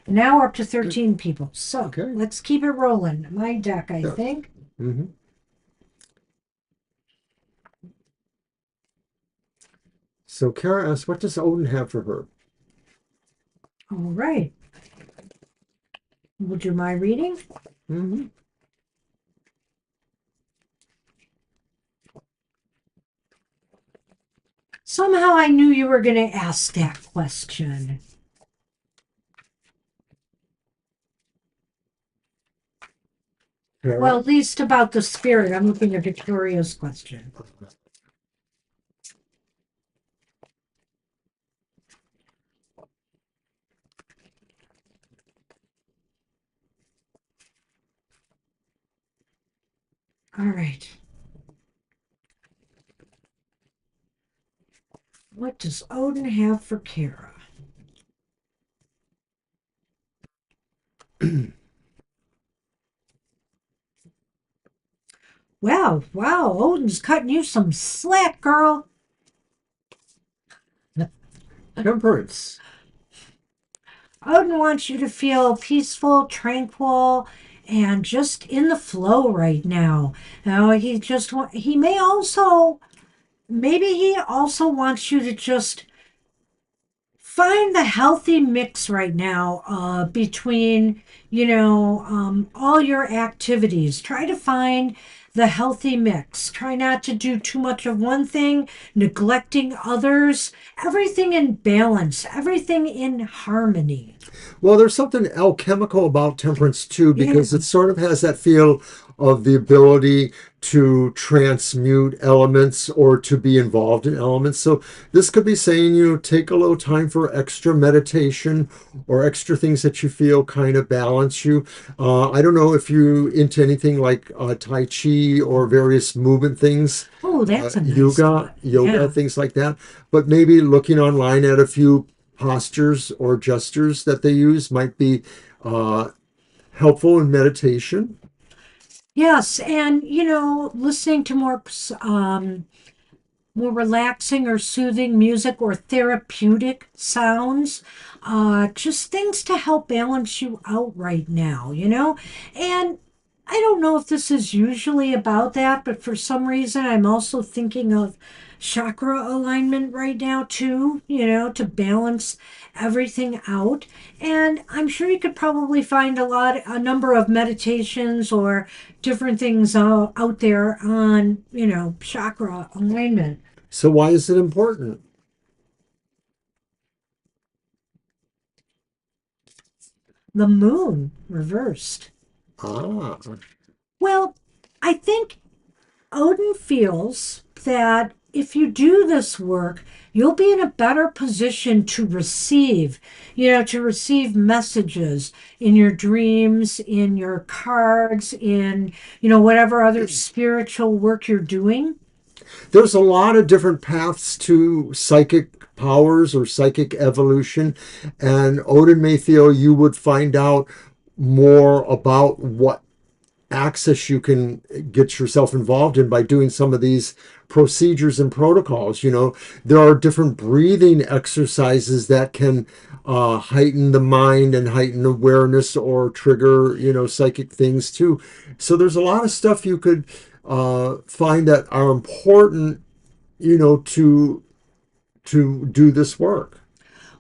Now we're up to 13 people. So Okay. let's keep it rolling. My deck, I Yeah. think. Mm-hmm. So Kara asks, what does Odin have for her? All right. We'll do my reading. Mm-hmm. Somehow I knew you were going to ask that question. Kara? Well, at least about the spirit. I'm looking at Victoria's question. All right. What does Odin have for Kara? Wow, Odin's cutting you some slack, girl. Temperance. Odin wants you to feel peaceful, tranquil, and just in the flow right now. He may also, maybe he also wants you to just find the healthy mix right now between all your activities. Try to find the healthy mix. Try not to do too much of one thing, neglecting others. Everything in balance, everything in harmony. Well, there's something alchemical about temperance too, Yeah. because it sort of has that feel of the ability to transmute elements or to be involved in elements. So this could be saying, take a little time for extra meditation or extra things that you feel kind of balance you. I don't know if you into anything like Tai Chi or various movement things, Oh, that's a nice thought. yoga, Yeah. things like that. But maybe looking online at a few postures or gestures that they use might be uh, helpful in meditation. Yes, and listening to more relaxing or soothing music or therapeutic sounds, just things to help balance you out right now. And I don't know if this is usually about that, but for some reason, I'm also thinking of chakra alignment right now, too, to balance everything out. And I'm sure you could probably find a number of meditations or different things out there on, chakra alignment. So why is it important? The moon reversed. Ah, Well, I think Odin feels that if you do this work, you'll be in a better position to receive messages in your dreams, in your cards, in whatever other spiritual work you're doing. there's a lot of different paths to psychic powers or psychic evolution, and Odin may feel you would find out more about what access you can get yourself involved in by doing some of these procedures and protocols. There are different breathing exercises that can heighten the mind and heighten awareness or trigger, psychic things too. So there's a lot of stuff you could find that are important, to do this work.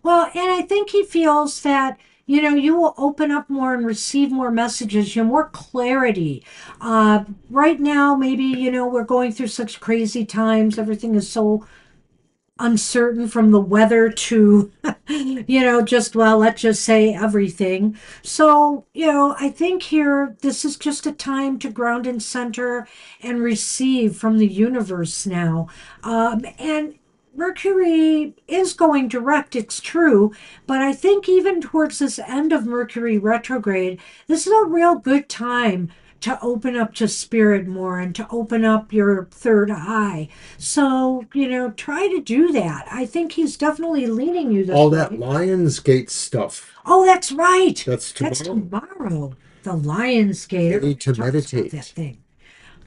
Well, and I think he feels that, you will open up more and receive more messages, more clarity. Right now, maybe, we're going through such crazy times. Everything is so uncertain from the weather to, just, well, let's just say everything. So, I think here, this is just a time to ground and center and receive from the universe now. And Mercury is going direct, it's true, but I think even towards this end of Mercury retrograde, this is a real good time to open up to spirit more and to open up your third eye. So, try to do that. I think he's definitely leading you All this that way. Lionsgate stuff, Oh, that's right. that's That's tomorrow. tomorrow. The Lionsgate. You Everybody need to talks about that meditate. thing.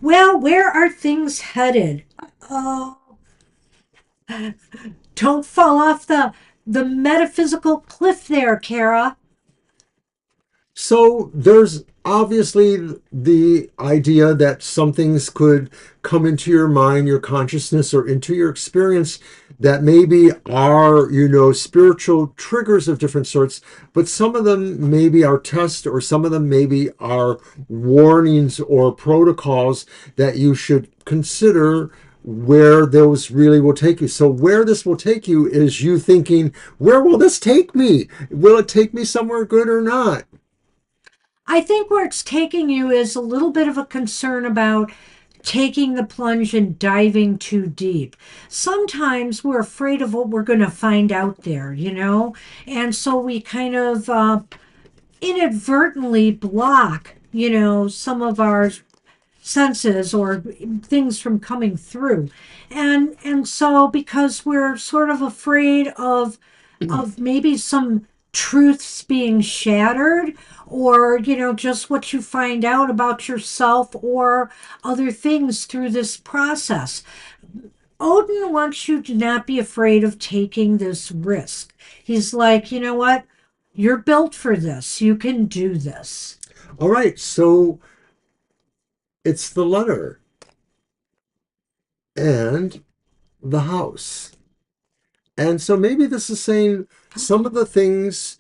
Well, where are things headed? Oh, don't fall off the metaphysical cliff there, Kara. So there's obviously the idea that some things could come into your mind, your consciousness, or into your experience that maybe are, spiritual triggers of different sorts, but some of them maybe are tests, or some of them maybe are warnings or protocols that you should consider where those really will take you. So where this will take you is you thinking, where will this take me? Will it take me somewhere good or not? I think where it's taking you is a little bit of a concern about taking the plunge and diving too deep. Sometimes we're afraid of what we're going to find out there, and so we kind of inadvertently block, some of our senses or things from coming through. And so because we're sort of afraid of maybe some truths being shattered or just what you find out about yourself or other things through this process. Odin wants you to not be afraid of taking this risk. He's like, you know what? You're built for this. You can do this. All right, so it's the letter and the house. And so maybe this is saying some of the things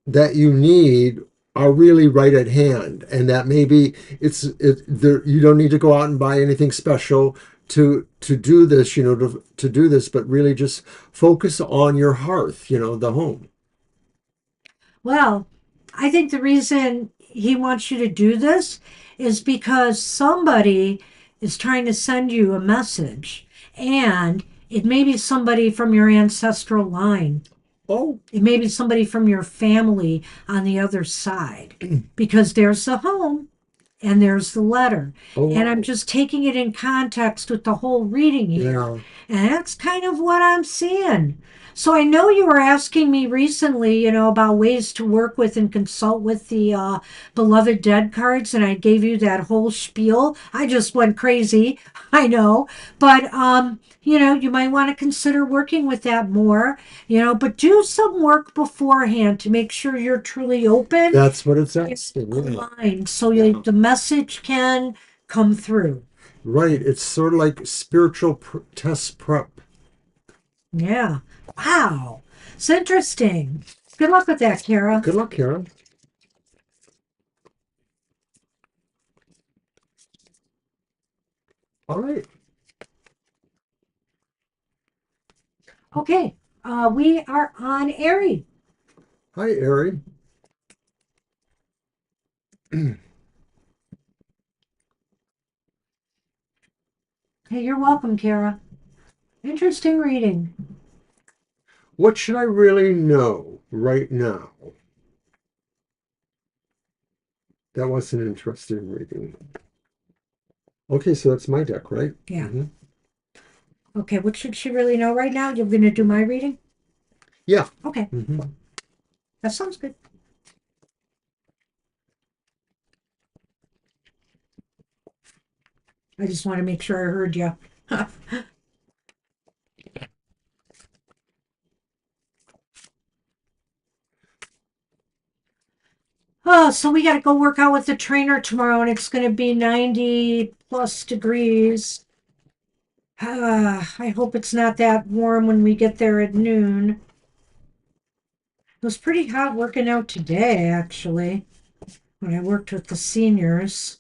that you need are really right at hand, and that maybe you don't need to go out and buy anything special to do this, to do this, but really just focus on your hearth, the home. Well, I think the reason he wants you to do this is because somebody is trying to send you a message, and it may be somebody from your ancestral line. Oh, It may be somebody from your family on the other side, because there's the home and there's the letter. oh And I'm wow. just taking it in context with the whole reading here. Yeah, And that's kind of what I'm seeing. So I know you were asking me recently, about ways to work with and consult with the beloved dead cards, and I gave you that whole spiel. I just went crazy, I know, but you might want to consider working with that more, but do some work beforehand to make sure you're truly open, that's what it's asking. Yeah, aligned, so yeah. the message can come through. Right. It's sort of like spiritual test prep. Yeah. Wow. It's interesting. Good luck with that, Kara. Good luck, Karen. All right. Okay. We are on Airy. Hi, Ari. Hey, you're welcome, Kara. Interesting reading. What should I really know right now? That was an interesting reading. Okay, so that's my deck, right? Yeah. Hmm. Okay, what should she really know right now? You're going to do my reading? Yeah. Okay, Hmm. that sounds good. I just want to make sure I heard you. Oh, so we got to go work out with the trainer tomorrow, and it's going to be 90 plus degrees. I hope it's not that warm when we get there at noon. It was pretty hot working out today, actually, when I worked with the seniors.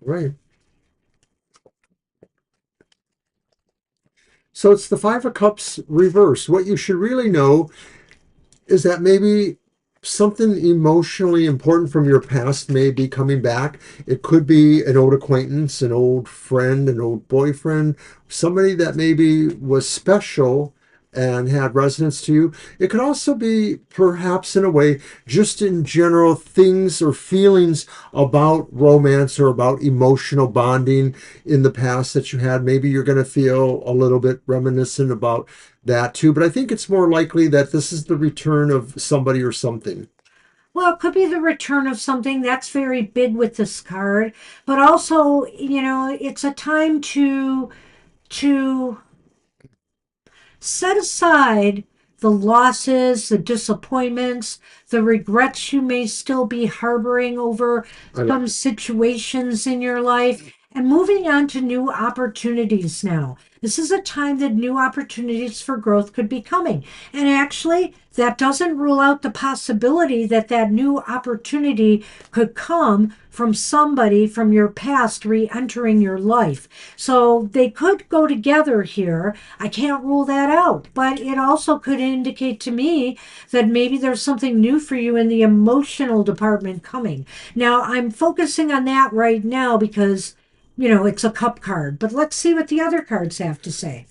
Right. So it's the Five of Cups reverse. What you should really know is that maybe something emotionally important from your past may be coming back. It could be an old acquaintance, an old friend, an old boyfriend, somebody that maybe was special and had resonance to you. It could also be, perhaps in a way, just in general things or feelings about romance or about emotional bonding in the past that you had. Maybe you're going to feel a little bit reminiscent about that too. But I think it's more likely that this is the return of somebody or something. Well, it could be the return of something that's very big with this card, but also, it's a time to set aside the losses, the disappointments, the regrets you may still be harboring over I like some it. situations in your life, and moving on to new opportunities now. This is a time that new opportunities for growth could be coming. And actually, that doesn't rule out the possibility that that new opportunity could come from somebody from your past re entering your life. So they could go together here. I can't rule that out, but it also could indicate to me that maybe there's something new for you in the emotional department coming. Now, I'm focusing on that right now because, it's a cup card, but let's see what the other cards have to say.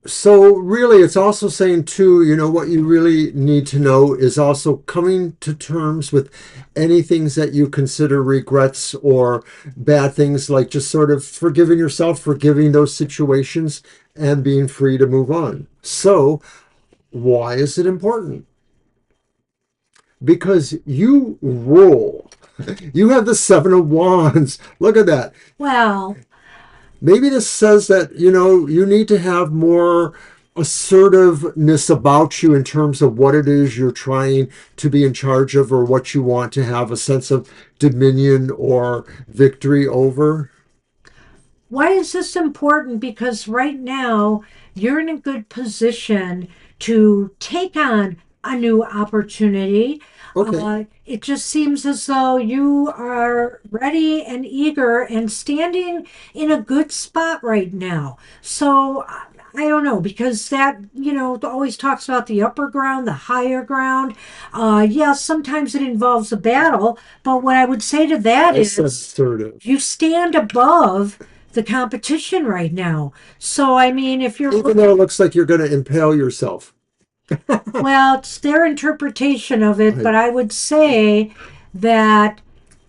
So really, it's also saying too, what you really need to know is also coming to terms with any things that you consider regrets or bad things, like just sort of forgiving yourself, forgiving those situations, and being free to move on. So why is it important? Because you rule. You have the Seven of Wands. Look at that. Well, Maybe this says that, you need to have more assertiveness about you in terms of what it is you're trying to be in charge of or what you want to have a sense of dominion or victory over. why is this important? Because right now you're in a good position to take on a new opportunity. Okay. It just seems as though you are ready and eager and standing in a good spot right now. So I don't know, because that, always talks about the upper ground, the higher ground. Yes, sometimes it involves a battle, but what I would say to that That's is assertive. you stand above the competition right now. So, I mean, if you're Even looking, though it looks like you're going to impale yourself. well, it's their interpretation of it, I, but I would say that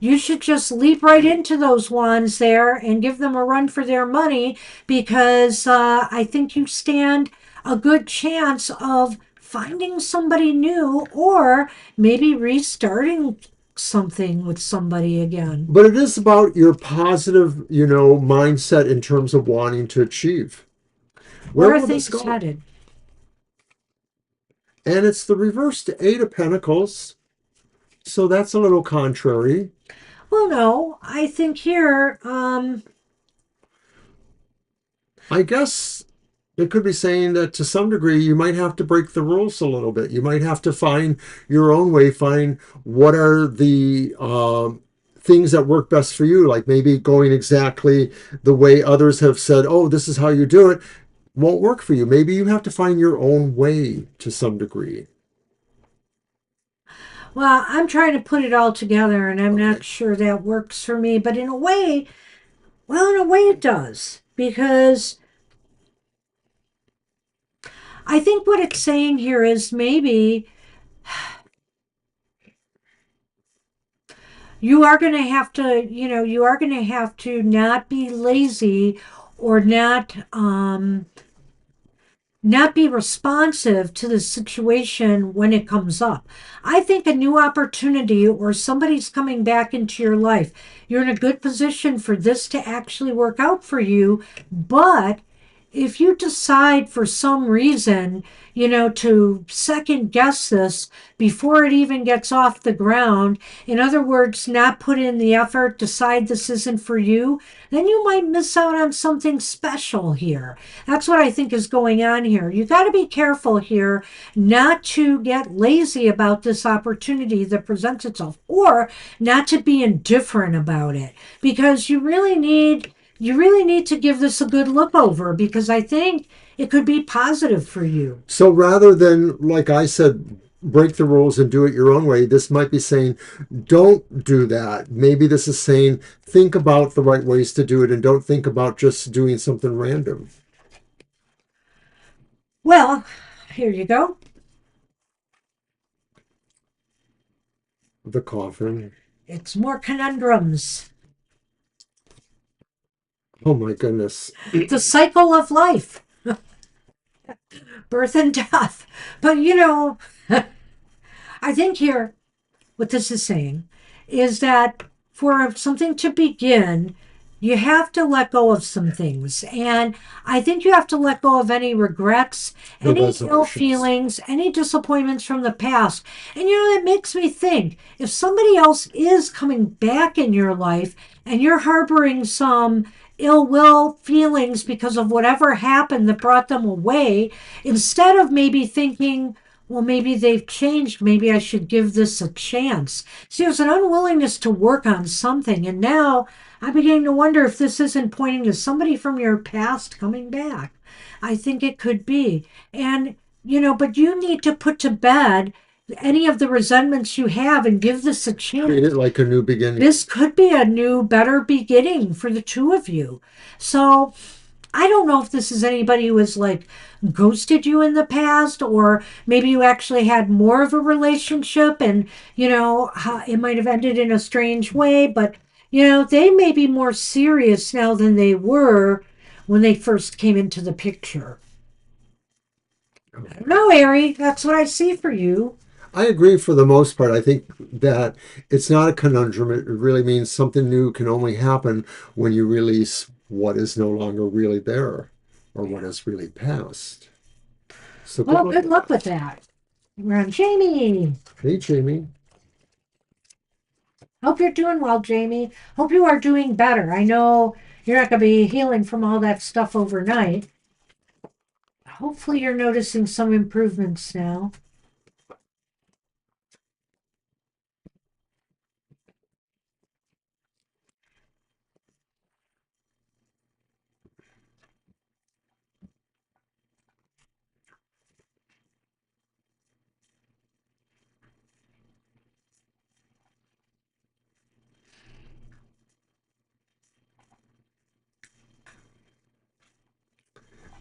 you should just leap right into those wands there and give them a run for their money, because I think you stand a good chance of finding somebody new, or maybe restarting something with somebody again. but it is about your positive, mindset in terms of wanting to achieve. Where Where are will this things go? headed? And it's the reverse to Eight of Pentacles. So that's a little contrary. Well, no, I think here, I guess it could be saying that to some degree you might have to break the rules a little bit. You might have to find your own way, find what are the things that work best for you, like maybe going exactly the way others have said, oh, this is how you do it, won't work for you. Maybe you have to find your own way to some degree. well, I'm trying to put it all together and I'm not Okay. sure that works for me, but in a way, well, in a way it does. Because I think what it's saying here is maybe you are going to have to, you are going to have to not be lazy, or not be responsive to the situation when it comes up. I think a new opportunity, or somebody's coming back into your life, you're in a good position for this to actually work out for you. But if you decide for some reason, to second guess this before it even gets off the ground, in other words, not put in the effort, decide this isn't for you, then you might miss out on something special here. That's what I think is going on here. You got to be careful here not to get lazy about this opportunity that presents itself, or not to be indifferent about it, because you really need to give this a good look over, because I think it could be positive for you. So rather than, like I said, break the rules and do it your own way, this might be saying, don't do that. Maybe this is saying, think about the right ways to do it and don't think about just doing something random. Well, here you go. The coffin. It's more conundrums. Oh my goodness. The cycle of life, birth and death. But I think here what this is saying is that for something to begin, you have to let go of some things. And I think you have to let go of any regrets, The any ill resolutions. feelings, any disappointments from the past. And that makes me think, if somebody else is coming back in your life and you're harboring some ill will feelings because of whatever happened that brought them away, instead of maybe thinking, well, maybe they've changed. Maybe I should give this a chance. See, there's an unwillingness to work on something. And now I'm beginning to wonder if this isn't pointing to somebody from your past coming back. I think it could be. And, but you need to put to bed any of the resentments you have and give this a Treat chance. it like a new beginning. This could be a new, better beginning for the two of you. So I don't know if this is anybody who has like ghosted you in the past, or maybe you actually had more of a relationship and, it might have ended in a strange way, but, they may be more serious now than they were when they first came into the picture. I don't know, Ari. That's what I see for you. I agree for the most part. I think that it's not a conundrum. It really means something new can only happen when you release what is no longer really there or what Yeah. has really passed. So good Well, luck good with luck that. with that. We're on Jamie. Hey, Jamie. Hope you're doing well, Jamie. Hope you are doing better. I know you're not going to be healing from all that stuff overnight. Hopefully, you're noticing some improvements now.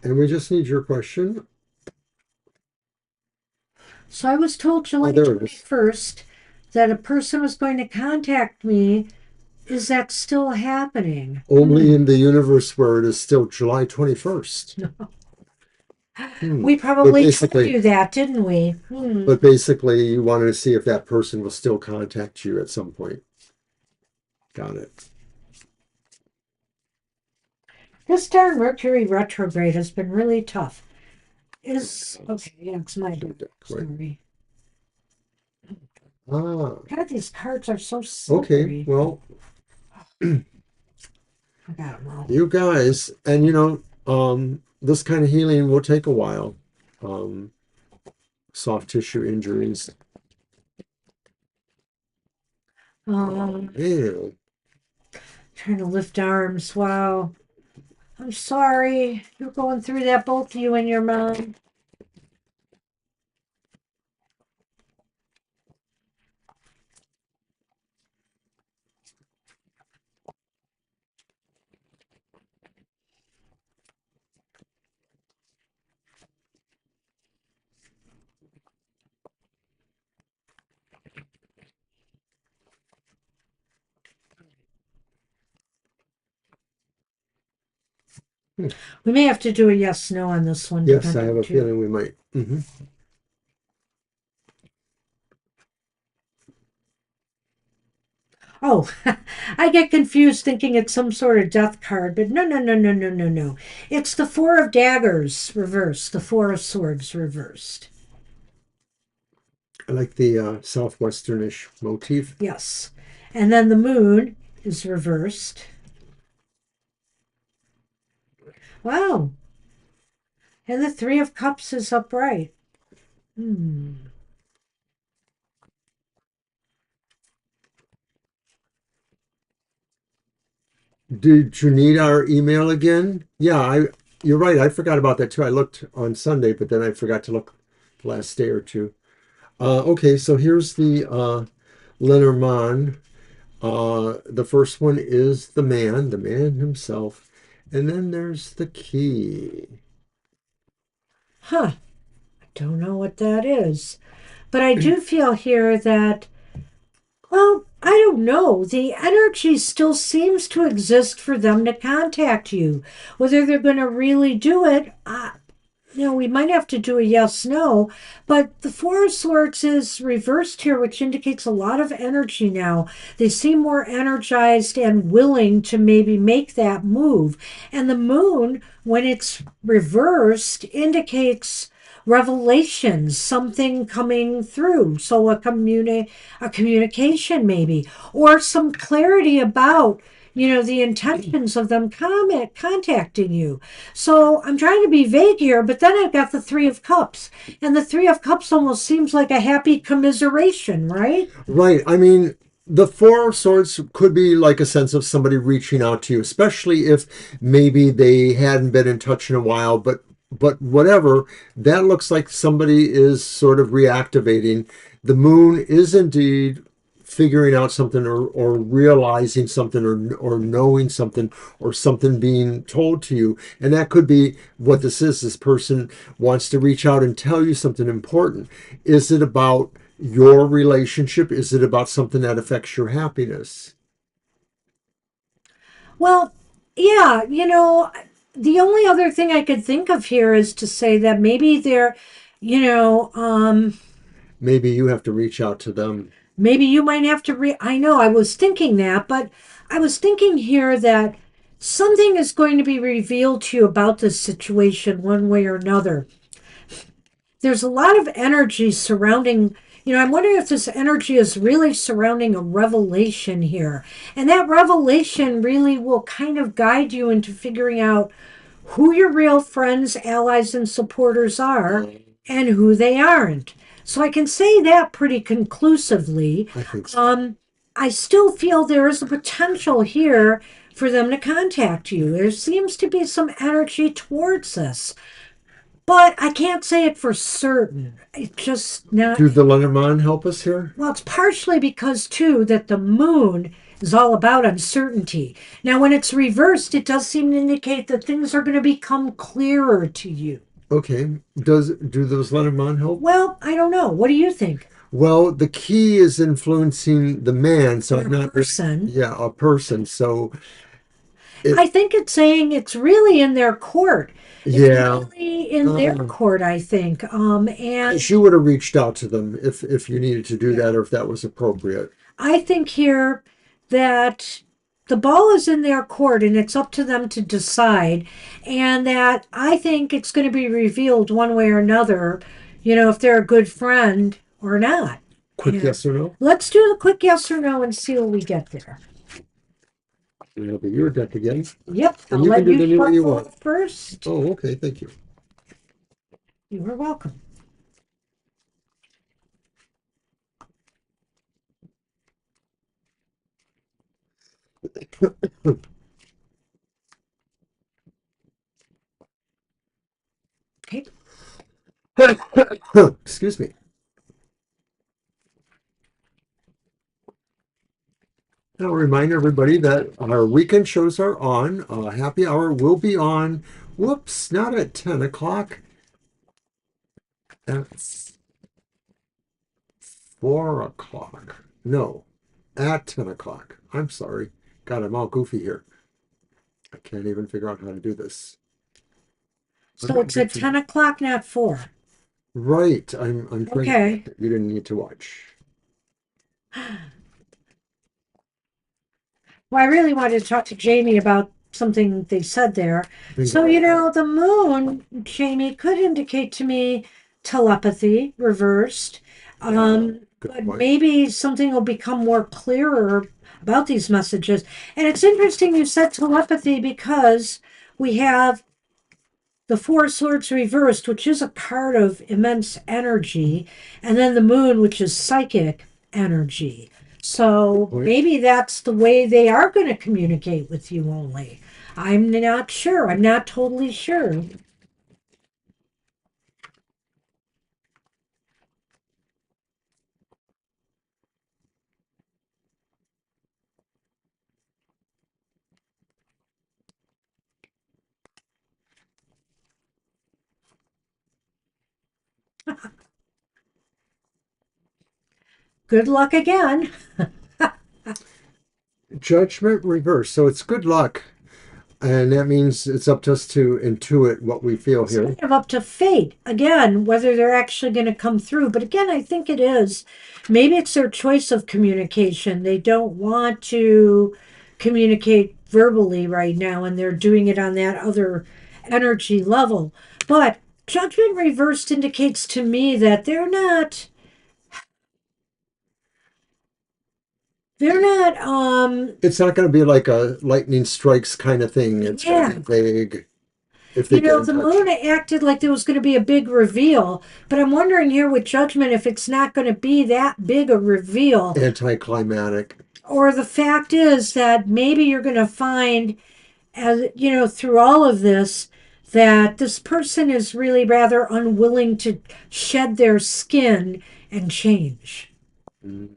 And we just need your question. So, I was told Oh, July there it is. 21st that a person was going to contact me. Is that still happening? Only in the universe where it is still July 21st. Hmm. We But probably told basically, you that, didn't we? but basically, you wanted to see if that person will still contact you at some point. Got it. This darn Mercury retrograde has been really tough. Is okay, yeah, it's my Two deck. deck, right? Sorry. Ah, God, these cards are so okay. slippery. Well, I got them all. you guys, and this kind of healing will take a while. Um, Soft tissue injuries. Man, Trying to lift arms. Wow. I'm sorry. You're going through that, both you and your mom. We may have to do a yes no on this one, yes, I depending have a too. feeling we might. Oh, I get confused thinking it's some sort of death card, but no, no, no, no, no, no, no. It's the Four of Daggers reversed, the Four of Swords reversed. I like the southwesternish motif. Yes. And then the Moon is reversed. Wow. And the Three of Cups is upright. Hmm. Did you need our email again? Yeah, you're right. I forgot about that too. I looked on Sunday, but then I forgot to look the last day or two. Okay, so here's the Lenormand. The first one is the man himself. And then there's the key. Huh. I don't know what that is. But I do feel here that, well, I don't know. The energy still seems to exist for them to contact you. Whether they're going to really do it, we might have to do a yes no, but the Four of Swords is reversed here, which indicates a lot of energy now. They seem more energized and willing to maybe make that move. And the Moon, when it's reversed, indicates revelations, something coming through. So a communication maybe, or some clarity about the intentions of them contacting you. So I'm trying to be vague here, but then I've got the Three of Cups. And the Three of Cups almost seems like a happy commiseration, right? Right. I mean, the Four of Swords could be like a sense of somebody reaching out to you, especially if maybe they hadn't been in touch in a while, but whatever, that looks like somebody is sort of reactivating. The moon is indeed figuring out something or realizing something or knowing something or something being told to you. And that could be what this is. This person wants to reach out and tell you something important. Is it about your relationship? Is it about something that affects your happiness? Well, yeah, the only other thing I could think of here is to say that maybe you know, um, Maybe you have to reach out to them. maybe you might have to I know I was thinking that, but I was thinking here that something is going to be revealed to you about this situation one way or another. There's a lot of energy surrounding, I'm wondering if this energy is really surrounding a revelation here. And that revelation really will kind of guide you into figuring out who your real friends, allies, and supporters are and who they aren't. So I can say that pretty conclusively. I think so. I still feel there is a potential here for them to contact you. There seems to be some energy towards this, but I can't say it for certain. It's just not. Do the Lenormand help us here? Well, it's partially because, too, that the moon is all about uncertainty. Now, when it's reversed, it does seem to indicate that things are going to become clearer to you. Okay. Do those Lenormand help? Well, I don't know. What do you think? Well, the key is influencing the man, so Or I'm a not, person. yeah, a person. So it, I think it's saying it's really in their court. It's yeah. really in their Uh, court, I think. And you would have reached out to them if you needed to do yeah, that or if that was appropriate. I think here that the ball is in their court and it's up to them to decide. And that I think it's going to be revealed one way or another, if they're a good friend or not. Quick And yes or no? let's do the quick yes or no and see what we get there. It'll be your deck again. Yep, I'll And you can let do it you any way you shuffle want. first. Oh, okay. Thank you. You are welcome. Okay. Excuse me. I'll remind everybody that our weekend shows are on. Happy hour will be on. Whoops, not at 10 o'clock. At 4 o'clock. No, at 10 o'clock. I'm sorry. God, I'm all goofy here. I can't even figure out how to do this. I'm So not it's good at for 10 o'clock, not 4. right. I'm trying to Okay. watch it. You didn't need to watch. Well, I really wanted to talk to Jamie about something they said there. So, Bingo. the moon, Jamie, could indicate to me telepathy reversed. Good But point. maybe something will become more clearer about these messages. And it's interesting you said telepathy because we have the Four Swords reversed, which is a card of immense energy, and then the moon, which is psychic energy. Good So point. maybe that's the way they are going to communicate with you only. I'm not sure. I'm not totally sure. Good luck again. Judgment reverse. So it's good luck. And that means it's up to us to intuit what we feel It's kind here. of up to fate again whether they're actually going to come through. But again, I think it is. Maybe it's their choice of communication. They don't want to communicate verbally right now, and they're doing it on that other energy level. But judgment reversed indicates to me that they're not It's not going to be like a lightning strikes kind of thing. It's going to yeah. be vague if they get in The touch. moon acted like there was going to be a big reveal, but I'm wondering here with judgment if it's not going to be that big a reveal. Anticlimactic. Or the fact is that maybe you're going to find, as through all of this, that this person is really rather unwilling to shed their skin and change. Mm.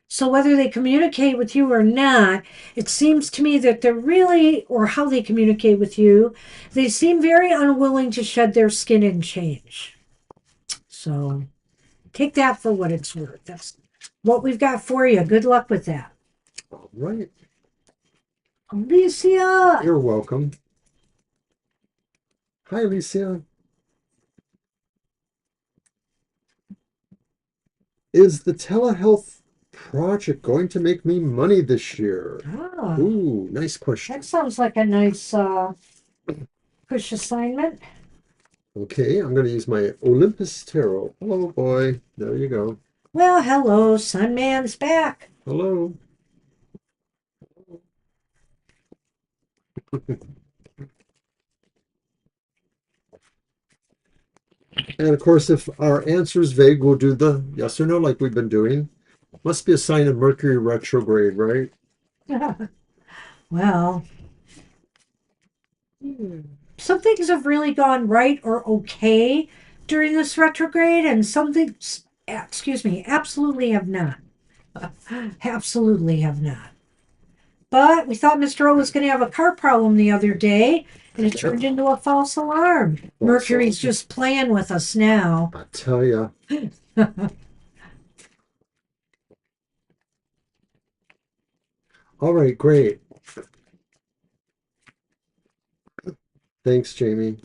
So whether they communicate with you or not, it seems to me that they're really, or how they communicate with you, they seem very unwilling to shed their skin and change. So take that for what it's worth. That's what we've got for you. Good luck with that. All right. Alicia! You're welcome. Hi, Alicia. Is the telehealth project going to make me money this year? Ah, Ooh, nice that question. sounds like a nice push assignment. Okay, I'm going to use my Olympus Tarot. Hello, boy. There you go. Well, hello, Sunman's back. Hello. And of course, if our answer is vague, we'll do the yes or no like we've been doing. Must be a sign of Mercury retrograde, right? Well, some things have really gone right or okay during this retrograde, and some things, excuse me, absolutely have not. Absolutely have not. But we thought Mr. O was going to have a car problem the other day, and it turned into a false alarm. Mercury's just playing with us now. I tell you. All right, great. Thanks, Jamie.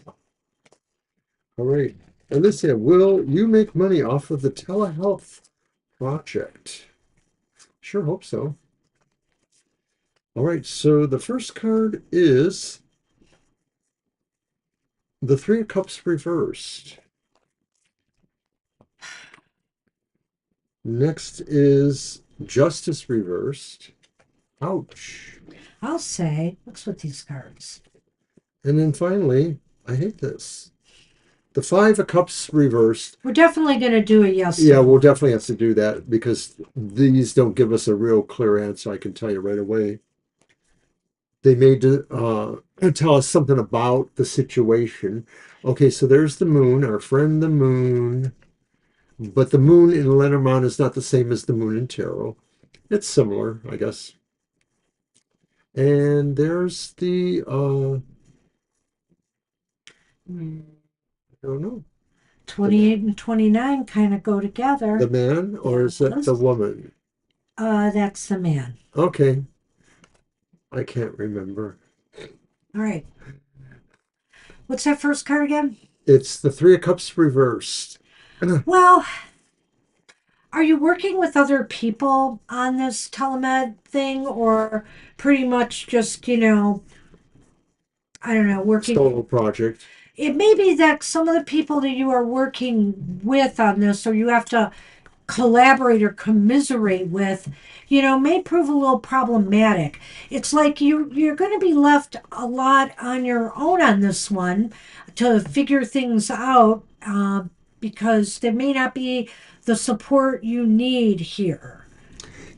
All right. And this here, will you make money off of the telehealth project? Sure hope so. All right, so the first card is the Three of Cups reversed. Next is Justice reversed. Ouch. I'll say, what's with these cards? And then finally, I hate this. The Five of Cups reversed. We're definitely going to do a yes. Yeah, we'll definitely have to do that because these don't give us a real clear answer, I can tell you right away. They may tell us something about the situation. Okay, so there's the moon, our friend the moon. But the moon in Lenormand is not the same as the moon in tarot. It's similar, I guess. And there's the, I don't know, 28 and 29 kind of go together. the man, or is it the woman? That's the man. Okay. I can't remember. All right. What's that first card again? It's the Three of Cups reversed. Well, are you working with other people on this telemed thing, or pretty much just, I don't know, working? Solo project. It may be that some of the people that you are working with on this, or you have to collaborate or commiserate with, may prove a little problematic. It's like you're going to be left a lot on your own on this one to figure things out, because there may not be the support you need here.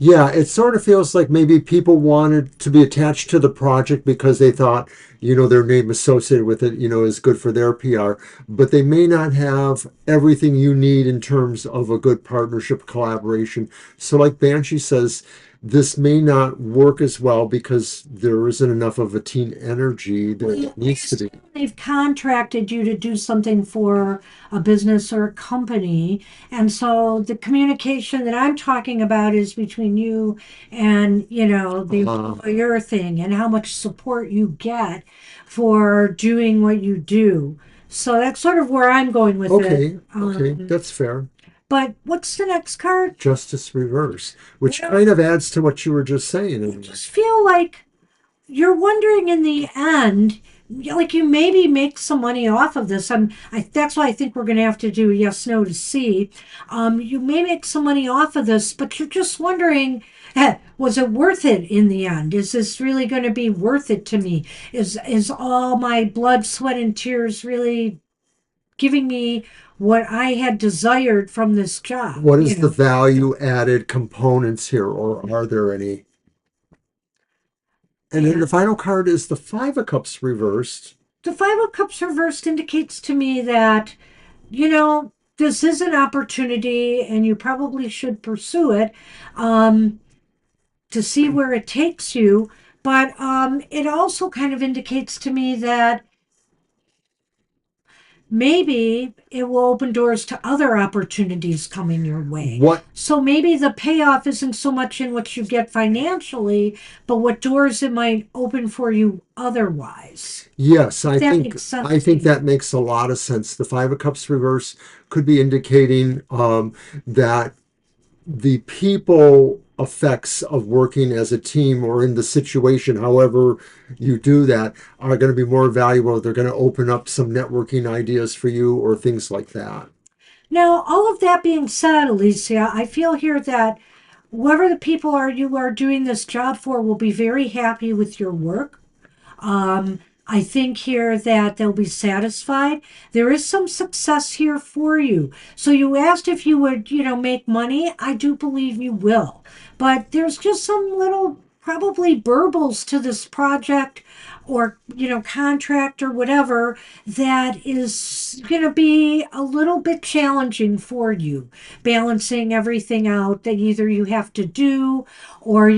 Yeah, it sort of feels like maybe people wanted to be attached to the project because they thought, their name associated with it, is good for their PR, but they may not have everything you need in terms of a good partnership collaboration. So, like Banshee says, this may not work as well because there isn't enough of a team energy that it needs to be. They've contracted you to do something for a business or a company. And so the communication that I'm talking about is between you and, the employer thing and how much support you get for doing what you do. So that's sort of where I'm going with it. Okay, that's fair. But what's the next card? Justice reverse, which kind of adds to what you were just saying. I just feel like you're wondering in the end, like you maybe make some money off of this. That's why I think we're going to have to do yes, no to see. You may make some money off of this, but you're just wondering, was it worth it in the end? Is this really going to be worth it to me? Is all my blood, sweat, and tears really giving me what I had desired from this job? What is the value added components here, or are there any? And then the final card is the Five of Cups reversed. The Five of Cups reversed indicates to me that, this is an opportunity and you probably should pursue it, to see where it takes you. But it also kind of indicates to me that maybe it will open doors to other opportunities coming your way. What? So maybe the payoff isn't so much in what you get financially, but what doors it might open for you otherwise. Yes, I That think makes sense I to think you. that makes a lot of sense. The Five of Cups reverse could be indicating that the people effects of working as a team or in the situation, however you do that, are going to be more valuable. They're going to open up some networking ideas for you or things like that. Now, all of that being said, Alicia, I feel here that whoever the people are you are doing this job for will be very happy with your work. I think here that they'll be satisfied. There is some success here for you. So you asked if you would, make money. I do believe you will. But there's just some little probably burbles to this project or, contract or whatever that is going to be a little bit challenging for you, balancing everything out that either you have to do or,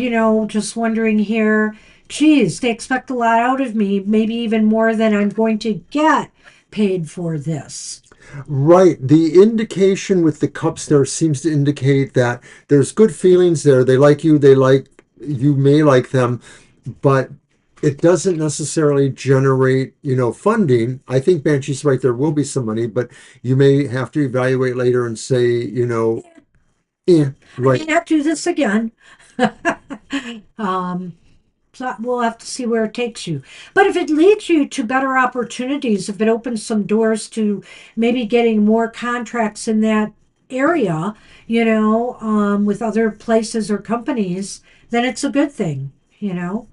just wondering here, geez, they expect a lot out of me, maybe even more than I'm going to get paid for this. Right. The indication with the cups there seems to indicate that there's good feelings there. They like you, you may like them, but it doesn't necessarily generate, funding. I think Banshee's right, there will be some money, but you may have to evaluate later and say, I right. may not do this again. um, so we'll have to see where it takes you. But if it leads you to better opportunities, if it opens some doors to maybe getting more contracts in that area, with other places or companies, then it's a good thing, you know.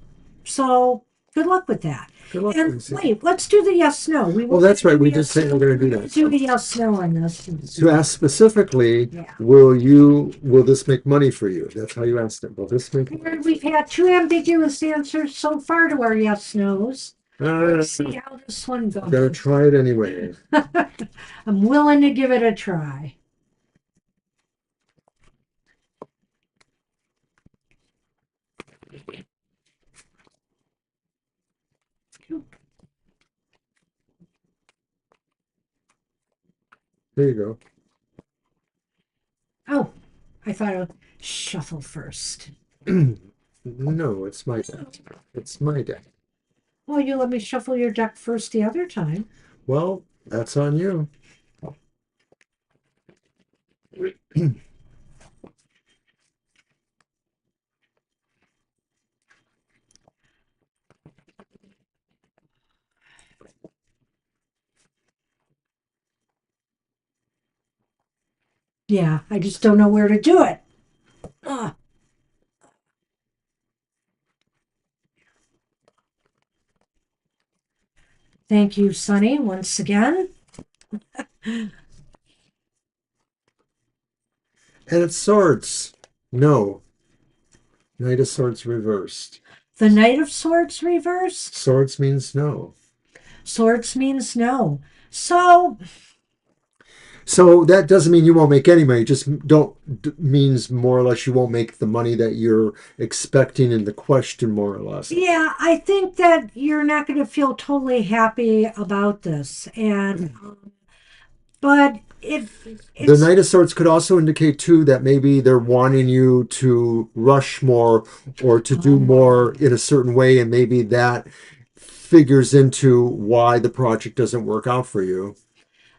So good luck with that. Good luck, And Lucy. wait, let's do the yes no. We Oh, were going that's to right. do We did yes say no. we're going to do We're going that. to do the yes no on this. To ask specifically, Yeah. will this make money for you? That's how you asked it. Will this make money? And we've had two ambiguous answers so far to our yes nos. Let's see I'm how this one gonna goes. try it anyway. I'm willing to give it a try. There you Oh, I thought I would shuffle first. go. No, it's my deck. It's my deck. Well, you let me shuffle your deck first the other time. Well, that's on you. Yeah, I just don't know where to do it. Ah, thank you, Sonny, once again. And it's swords. No. Knight of Swords reversed. The Knight of Swords reversed. Swords means no. Swords means no. So, So that doesn't mean you won't make any money. Just don't means more or less you won't make the money that you're expecting in the question, more or less. yeah, I think that you're not going to feel totally happy about this. But The it's Knight of Swords could also indicate too that maybe they're wanting you to rush more or to do more in a certain way, and maybe that figures into why the project doesn't work out for you.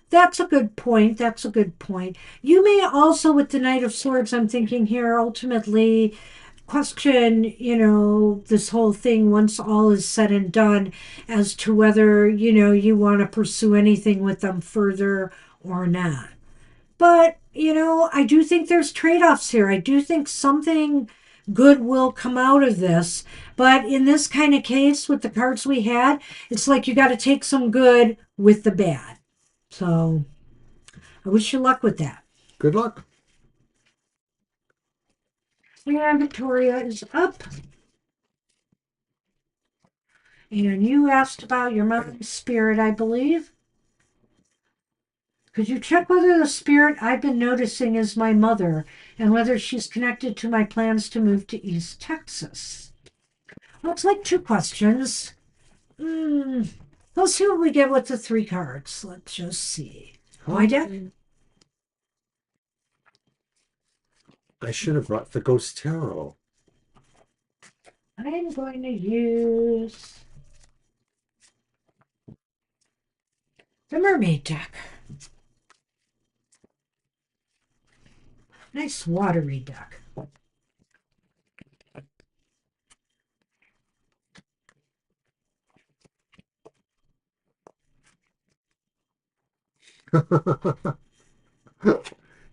That's a good point. That's a good point. You may also, with the Knight of Swords, I'm thinking here, ultimately question, this whole thing once all is said and done as to whether, you want to pursue anything with them further or not. But, I do think there's trade offs here. I do think something good will come out of this. But in this kind of case, with the cards we had, it's like you got to take some good with the bad. So I wish you luck with that. Good luck. And Victoria is up. And you asked about your mom's spirit, I believe. Could you check whether the spirit I've been noticing is my mother and whether she's connected to my plans to move to East Texas? Looks like two questions. Hmm. Let's see what we get with the three cards. Let's just see. My deck? I should have brought the Ghost Tarot. I'm going to use the Mermaid deck. Nice watery deck.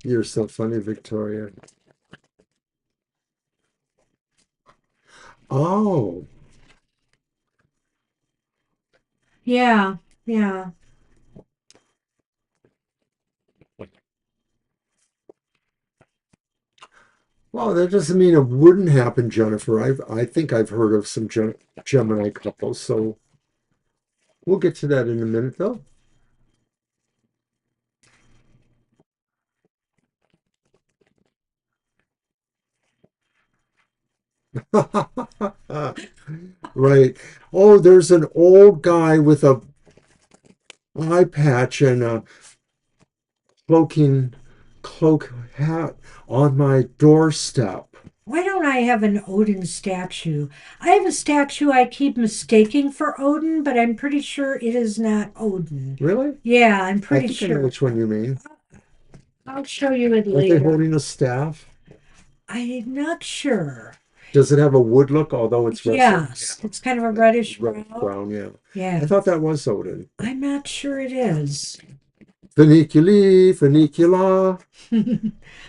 You're so funny, Victoria. Oh, Yeah, yeah. Well, that doesn't mean it wouldn't happen, Jennifer. I think I've heard of some Gemini couples, so we'll get to that in a minute, though. Right. Oh, there's an old guy with a eye patch and a cloaking cloak hat on my doorstep. Why don't I have an Odin statue? I have a statue I keep mistaking for Odin, but I'm pretty sure it is not Odin. Really? Yeah, I'm I pretty think I know sure. which one you mean. I'll show you it Aren't they later. holding a staff? I'm not sure. Does it have a wood look, although it's russet? Yes, it's kind of a reddish Reddish brown. brown, yeah. I Yeah, thought that was Odin. I'm not sure it is. Funiculi, funicula,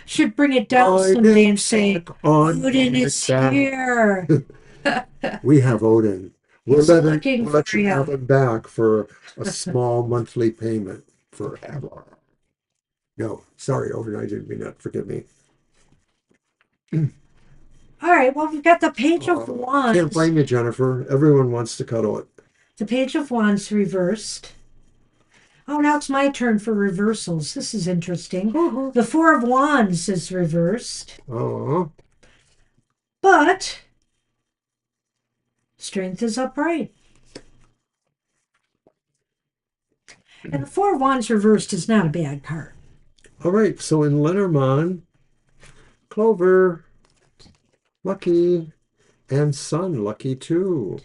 Should bring it down someday riding and say, back on Odin my is back. here. We have Odin. He's looking We'll for let you have you. him back for a small monthly payment forever. No, sorry, Odin, I didn't mean that. Forgive me. All right, well, we've got the Page of Can't Wands. blame you, Jennifer. Everyone wants to cuddle it. The Page of Wands reversed. Oh, now it's my turn for reversals. This is interesting. The Four of Wands is reversed, Oh, but Strength is upright. And the Four of Wands reversed is not a bad card. all right. So in Lenormand, Clover, lucky, and Sun, lucky too.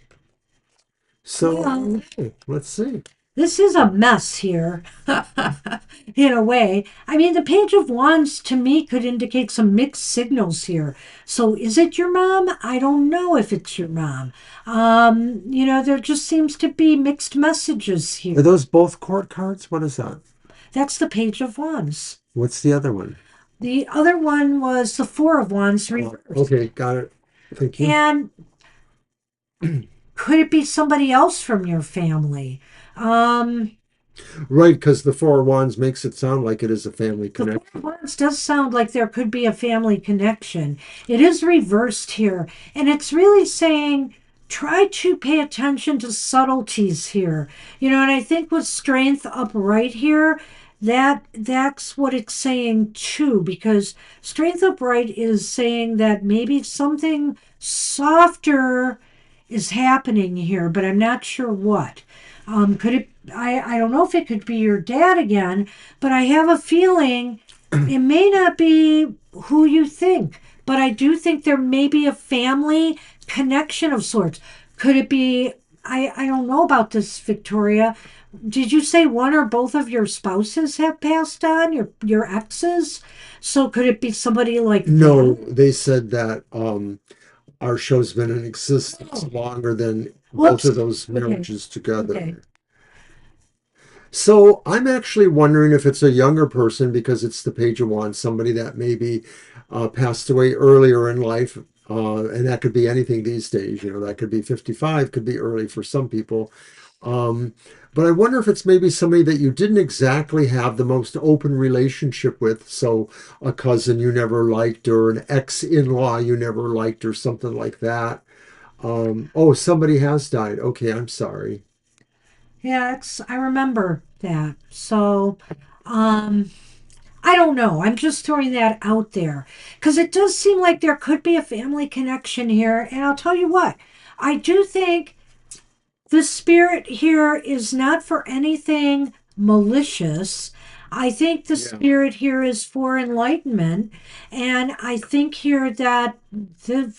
Well, So let's see. this is a mess here, in a way. I mean, the Page of Wands to me could indicate some mixed signals here. So, is it your mom? I don't know if it's your mom. There just seems to be mixed messages Are here. those both court cards? What is that? That's the Page of Wands. What's the other one? The other one was the Four of Wands reversed. Okay, got it. Thank you. And could it be somebody else from your family? Um, Right, because the Four of Wands makes it sound like it is a family The Four connection. of Wands does sound like there could be a family connection. It is reversed here, and it's really saying try to pay attention to subtleties here. And I think with Strength upright here, that's what it's saying too, because Strength upright is saying that maybe something softer is happening here, but I'm not sure what. Could it? I don't know if it could be your dad again, but I have a feeling it may not be who you think. But I do think there may be a family connection of sorts. Could it be? I don't know about this, Victoria. Did you say one or both of your spouses have passed on, your exes? So could it be somebody like No, that? they said that our show's been in existence Oh, longer than both whoops. of those Okay. marriages Okay. together. So I'm actually wondering if it's a younger person because it's the Page of Wands, somebody that maybe passed away earlier in life. And that could be anything these days. That could be 55, could be early for some people. Um, but I wonder if it's maybe somebody that you didn't exactly have the most open relationship with. So a cousin you never liked, or an ex-in-law you never liked, or something like that. Oh, somebody has died. Okay, I'm sorry. Yeah, I remember that. So, um, I don't know. I'm just throwing that out there because it does seem like there could be a family connection here. And I'll tell you what, I do think the spirit here is not for anything malicious. I think the Yeah. spirit here is for enlightenment. And I think here that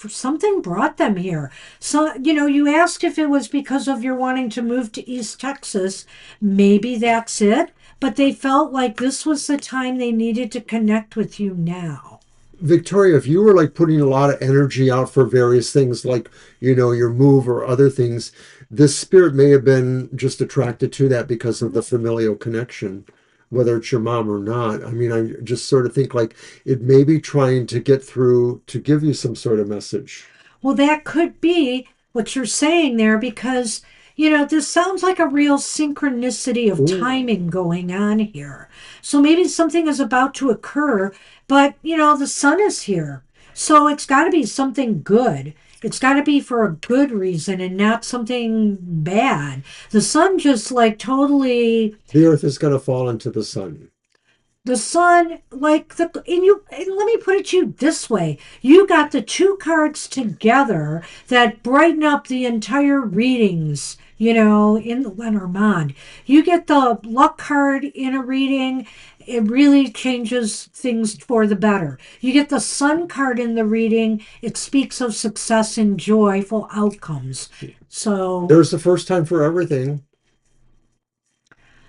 something brought them here. So, you asked if it was because of your wanting to move to East Texas. Maybe that's it. But they felt like this was the time they needed to connect with you now. Victoria, if you were like putting a lot of energy out for various things, like, your move or other things, this spirit may have been just attracted to that because of the familial connection, whether it's your mom or not. I mean, I just sort of think like it may be trying to get through to give you some sort of message. Well, that could be what you're saying there because This sounds like a real synchronicity of Ooh, timing going on here. So maybe something is about to occur, but, the sun is here. So it's got to be something good. It's got to be for a good reason and not something bad. The sun just like totally the earth is going to fall into the sun. the sun like the and let me put it to you this way. You got the two cards together that brighten up the entire readings, in the Lenormand. You get the luck card in a reading, it really changes things for the better. You get the sun card in the reading, it speaks of success and joyful outcomes. so There's the first time for everything.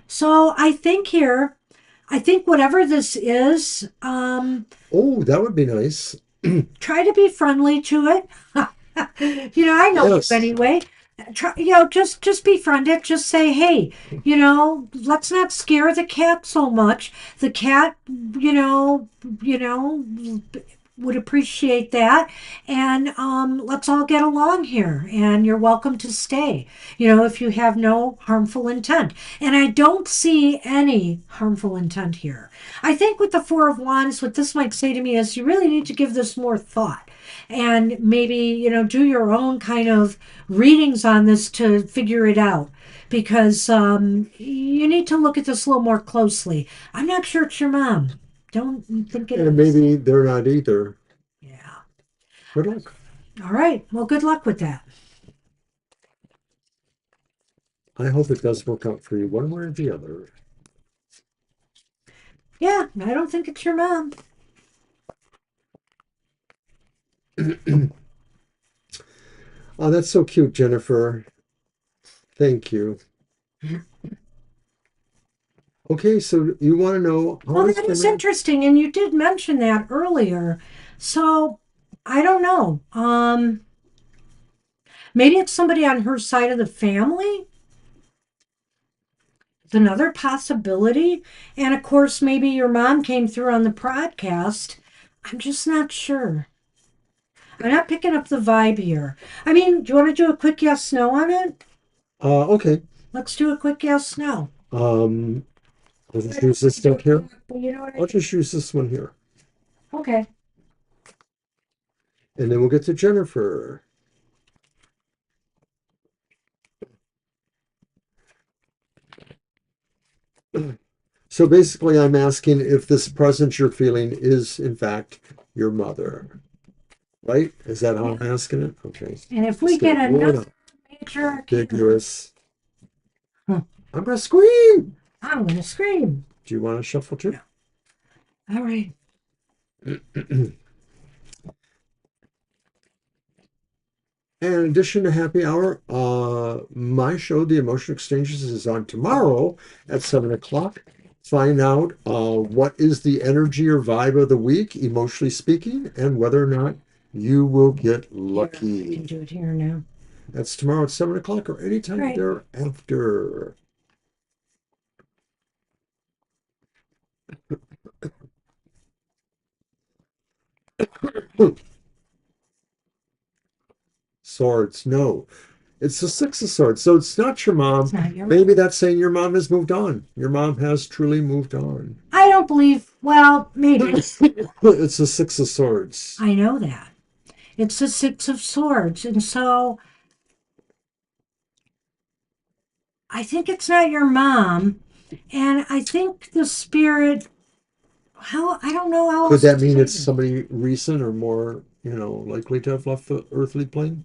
so I think whatever this is, Oh, that would be nice. try to be friendly to it. I know you Yes. anyway. Try, just befriend it. Just say, hey, let's not scare the cat so much. The cat, you know, would appreciate that, and let's all get along here. And you're welcome to stay. If you have no harmful intent. And I don't see any harmful intent here. I think with the Four of Wands, what this might say to me is you really need to give this more thought and maybe, do your own kind of readings on this to figure it out because you need to look at this a little more closely. I'm not sure it's your mom. Don't think it And is. maybe they're not either. Yeah. Good luck. All right. Well, good luck with that. I hope it does work out for you one way or the other. Yeah, I don't think it's your mom. Oh, that's so cute, Jennifer. Thank you. Okay, so you want to know how Well, does that is Gemini? interesting, and you did mention that earlier. So I don't know. Maybe it's somebody on her side of the family. It's another possibility. And of course, maybe your mom came through on the podcast. I'm just not sure. I'm not picking up the vibe here. I mean, do you want to do a quick yes no on it? Okay. Let's do a quick yes no. Um, I'll I just don't use want this to do deck it here. back, but you know what I I'll mean? just use this one here. Okay. And then we'll get to Jennifer. So basically, I'm asking if this presence you're feeling is, in fact, your mother, right? Is that how Yeah. I'm asking it? Okay. And if we Let's get get another one major arcana, ambiguous. huh, I'm going to scream. I'm going to scream. Do you want to shuffle too? Yeah. All right. And in addition to happy hour, my show, The Emotion Exchanges, is on tomorrow at 7 o'clock. Find out what is the energy or vibe of the week, emotionally speaking, and whether or not you will get Here, I can lucky. do it here now. That's tomorrow at 7 o'clock or All anytime right. thereafter. Swords, no. It's the Six of Swords. So it's not your It's mom. not your mom. Maybe that's saying your mom has moved on. Your mom has truly moved on. I don't believe, well, maybe. It's the Six of Swords. I know that. It's the Six of Swords. And so I think it's not your mom. And I think the spirit, I don't know how Could else that to mean say it's this. somebody recent or more, likely to have left the earthly plane?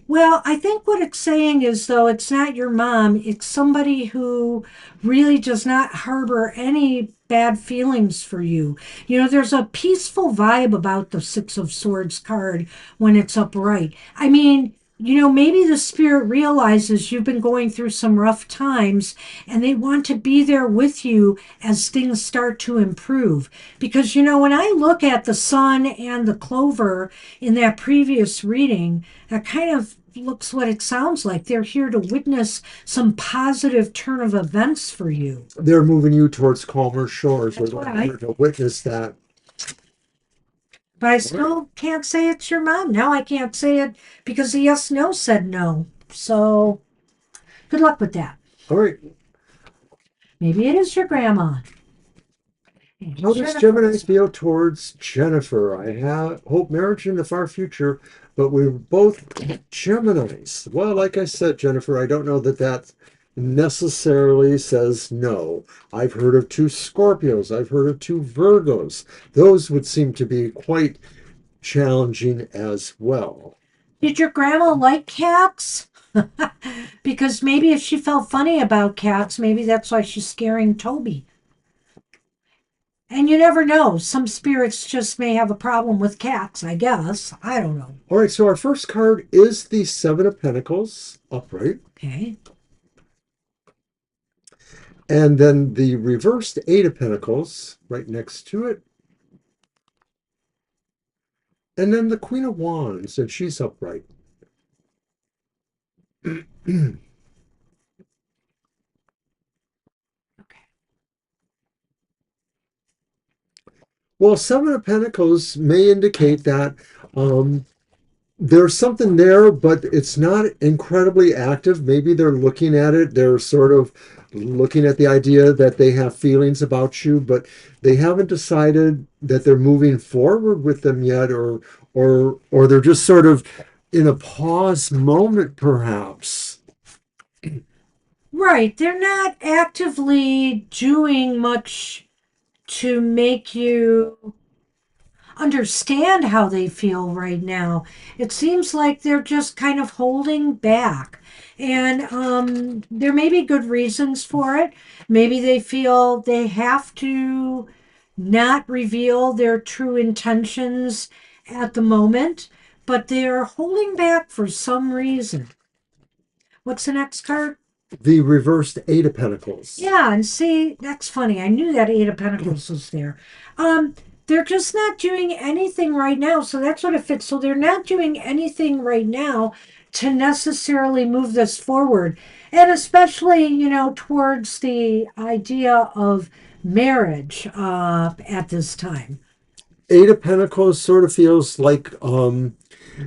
Well, I think what it's saying is, though, it's not your mom, it's somebody who really does not harbor any bad feelings for you. There's a peaceful vibe about the Six of Swords card when it's upright. I mean, maybe the spirit realizes you've been going through some rough times and they want to be there with you as things start to improve. Because, when I look at the sun and the clover in that previous reading, that kind of looks what it sounds like. They're here to witness some positive turn of events for you. They're moving you towards calmer shores, or That's what they're I here to witness that. But I All right. still can't say it's your mom. Now I can't say it because the yes no said no. So good luck with that. All right. Maybe it is your grandma. And How does Jennifer Gemini is on. feel towards Jennifer? I hope marriage in the far future, but we're both Geminis. Well, like I said, Jennifer, I don't know that that necessarily says no. I've heard of two Scorpios. I've heard of two Virgos. Those would seem to be quite challenging as well. Did your grandma like cats? Because maybe if she felt funny about cats, maybe that's why she's scaring Toby. And you never know. Some spirits just may have a problem with cats, I guess. I don't know. All right, so our first card is the Seven of Pentacles upright, Okay. and then the reversed Eight of Pentacles right next to it. And then the Queen of Wands, and she's upright. Okay. Well, Seven of Pentacles may indicate that there's something there, but it's not incredibly active. Maybe they're looking at it. They're sort of looking at the idea that they have feelings about you, but they haven't decided that they're moving forward with them yet, or they're just sort of in a pause moment, perhaps. Right. They're not actively doing much to make you understand how they feel right now. It seems like they're just kind of holding back. And there may be good reasons for it. Maybe they feel they have to not reveal their true intentions at the moment, but they're holding back for some reason. What's the next card? The reversed Eight of Pentacles. Yeah, and see, that's funny. I knew that Eight of Pentacles was there. Um, they're just not doing anything right now, so that's what it fits. So they're not doing anything right now to necessarily move this forward, and especially, towards the idea of marriage at this time. Eight of Pentacles sort of feels like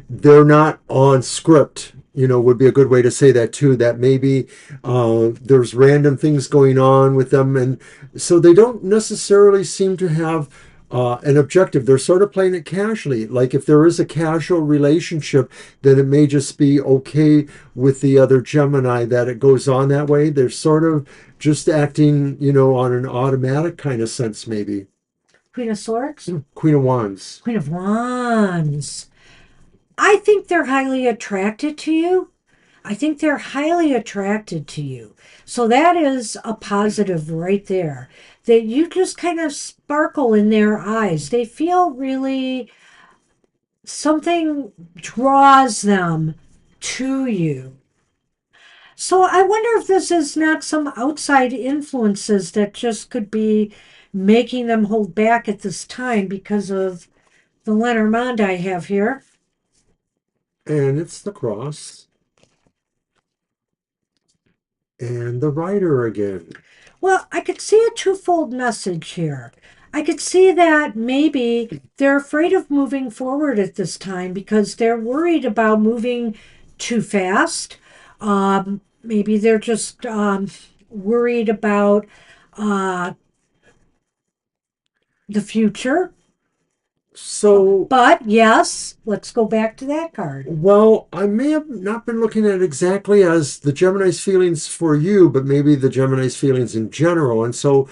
they're not on script, would be a good way to say that too, that maybe there's random things going on with them, and so they don't necessarily seem to have an objective. They're sort of playing it casually, like if there is a casual relationship, then it may just be okay with the other Gemini that it goes on that way. They're sort of just acting, on an automatic kind of sense, maybe. Queen of Swords, Queen of Wands. Queen of Wands. I think they're highly attracted to you. I think they're highly attracted to you. So that is a positive right there. That you just kind of sparkle in their eyes. They feel really something draws them to you. So I wonder if this is not some outside influences that just could be making them hold back at this time because of the Lenormand I have here. And it's the cross. And the Rider again. Well, I could see a twofold message here. I could see that maybe they're afraid of moving forward at this time because they're worried about moving too fast. Maybe they're just worried about uh, the future. So, But yes, let's go back to that card. well, I may have not been looking at it exactly as the Gemini's feelings for you, but maybe the Gemini's feelings in general. And so,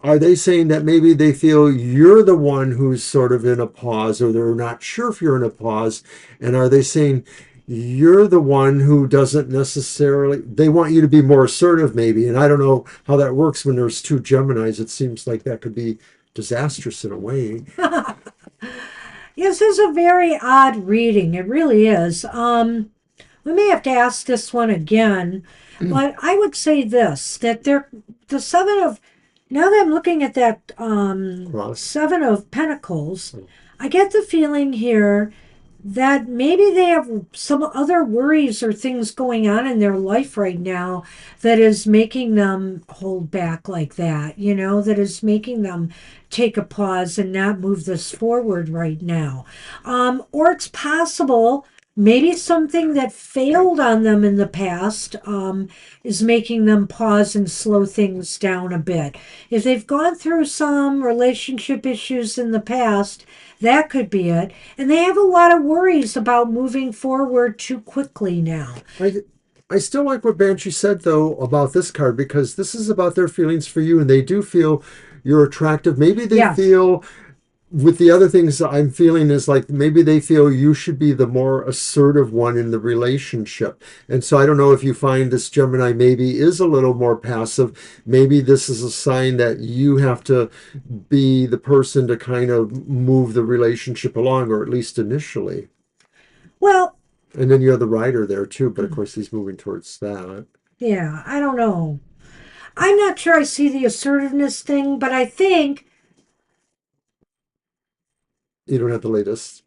are they saying that maybe they feel you're the one who's sort of in a pause, or they're not sure if you're in a pause? And are they saying you're the one who doesn't necessarily, they want you to be more assertive, maybe? And I don't know how that works when there's two Geminis. It seems like that could be disastrous in a way. This is a very odd reading. It really is. We may have to ask this one again, but I would say this that they're the seven of now that I'm looking at that Cross. seven of pentacles, I get the feeling here that maybe they have some other worries or things going on in their life right now that is making them hold back like that, that is making them take a pause and not move this forward right now. Or it's possible maybe something that failed on them in the past is making them pause and slow things down a bit. If they've gone through some relationship issues in the past, that could be it. And they have a lot of worries about moving forward too quickly now. I I still like what Banshee said though about this card because this is about their feelings for you, and they do feel you're attractive. Maybe they Yes. feel with the other things I'm feeling is like maybe they feel you should be the more assertive one in the relationship. And so I don't know if you find this Gemini maybe is a little more passive. Maybe this is a sign that you have to be the person to kind of move the relationship along, or at least initially. Well, And then you have the rider there too, but of course he's moving towards that. yeah, I don't know. I'm not sure I see the assertiveness thing, but I think, You don't have the latest.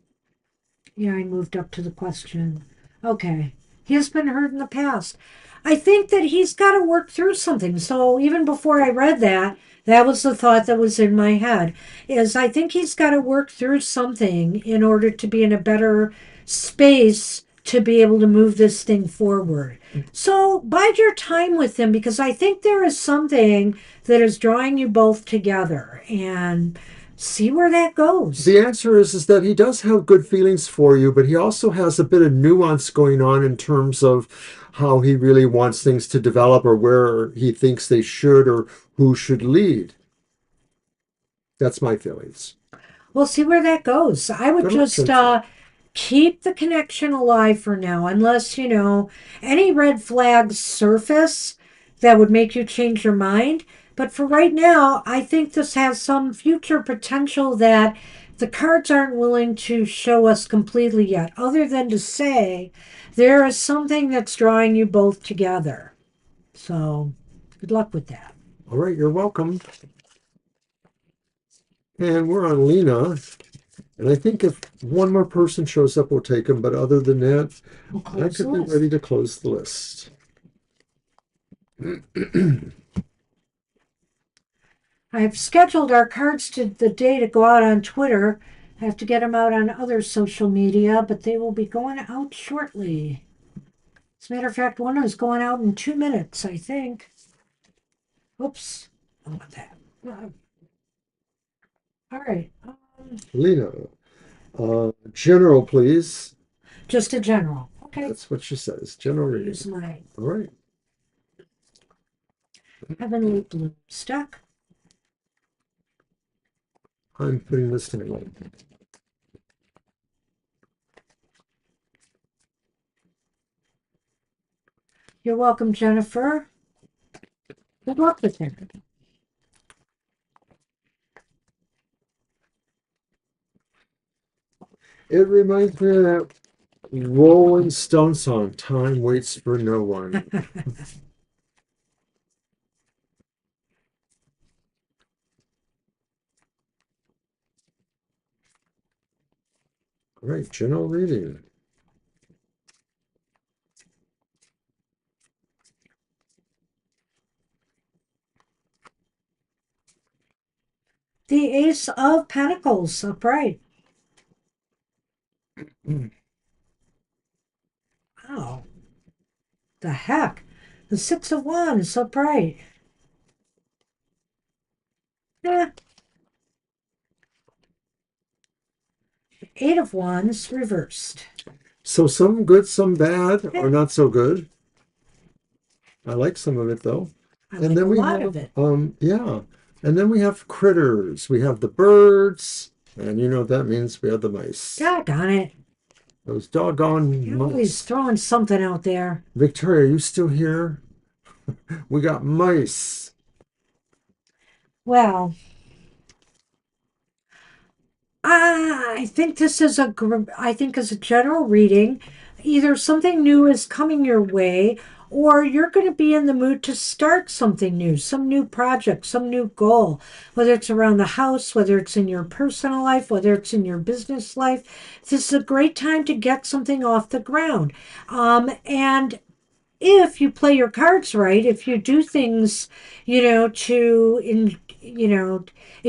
yeah, I moved up to the question. Okay. He has been hurt in the past. I think that he's got to work through something. So even before I read that, that was the thought that was in my head is I think he's got to work through something in order to be in a better space to be able to move this thing forward. So bide your time with him because I think there is something that is drawing you both together and see where that goes. The answer is that he does have good feelings for you, but he also has a bit of nuance going on in terms of how he really wants things to develop or where he thinks they should or who should lead. That's my feelings. We'll see where that goes. I would Good luck, just Jennifer. keep the connection alive for now, unless, any red flags surface that would make you change your mind. But for right now, I think this has some future potential that the cards aren't willing to show us completely yet, other than to say there is something that's drawing you both together. So, good luck with that. All right, you're welcome. And we're on Lena. And I think if one more person shows up, we'll take them. But other than that, We'll I close the could be list. ready to close the list. I've scheduled our cards to the day to go out on Twitter. I have to get them out on other social media, but they will be going out shortly. As a matter of fact, one is going out in 2 minutes, I think. Oops, I want that. All right, Lena, general, please. just a general. Okay, That's what she says. General use reading. my All right. heavenly blue stack. I'm putting this down. You're welcome, Jennifer. Good luck with it. It reminds me of that Rolling Stone song, Time Waits for No One. All right, general reading. The Ace of Pentacles, upright. Wow, the heck? The Six of Wands, upright. Eh, Eight of Wands, reversed. So some good, some bad, Eh, or not so good. I like some of it though. I And like a then we lot of have, it. yeah. And then we have critters. We have the birds, and you know what that means. We have the mice. Doggone it. Those doggone You're always mice. throwing something out there. Victoria, are you still here? We got mice. Well, I think this is I think as a general reading, either something new is coming your way or you're going to be in the mood to start something new, some new project, some new goal, whether it's around the house, whether it's in your personal life, whether it's in your business life. This is a great time to get something off the ground. And if you play your cards right, if you do things, if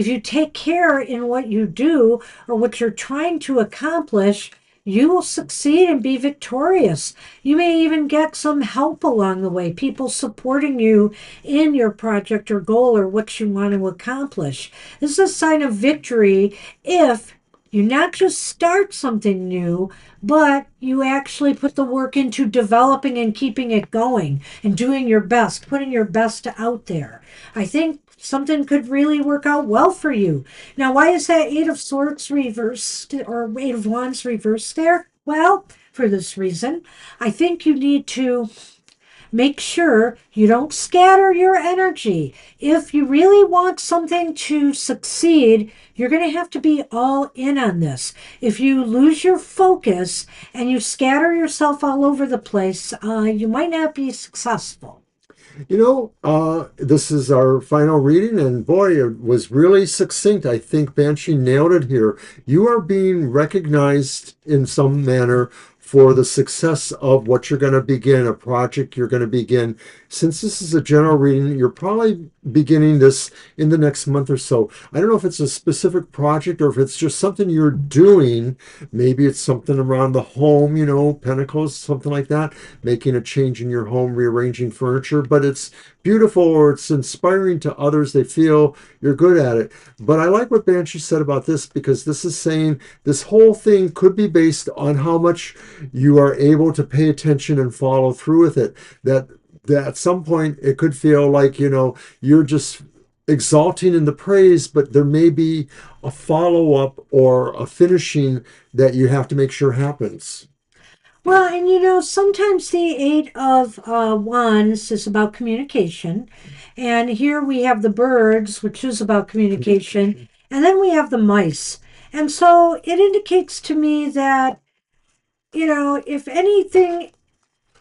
you take care in what you do or what you're trying to accomplish, you will succeed and be victorious. You may even get some help along the way, people supporting you in your project or goal or what you want to accomplish. This is a sign of victory if you not just start something new, but you actually put the work into developing and keeping it going and doing your best, putting your best out there. I think something could really work out well for you. Now, why is that Eight of Swords reversed or Eight of Wands reversed there? Well, for this reason, I think you need to make sure you don't scatter your energy. If you really want something to succeed, you're going to have to be all in on this. If you lose your focus and you scatter yourself all over the place, you might not be successful. This is our final reading, and boy, it was really succinct. I think Banshee nailed it here. You are being recognized in some manner for the success of what you're going to begin, a project you're going to begin. Since this is a general reading, you're probably beginning this in the next month or so. I don't know if it's a specific project or if it's just something you're doing. Maybe it's something around the home, Pentacles, something like that, making a change in your home, rearranging furniture, but it's beautiful or it's inspiring to others. They feel you're good at it. But I like what Banshee said about this, because this is saying this whole thing could be based on how much you are able to pay attention and follow through with it. That at some point it could feel like, you're just exalting in the praise, but there may be a follow-up or a finishing that you have to make sure happens. Well, and sometimes the Eight of Wands is about communication. And here we have the birds, which is about communication. And then we have the mice. And so it indicates to me that, if anything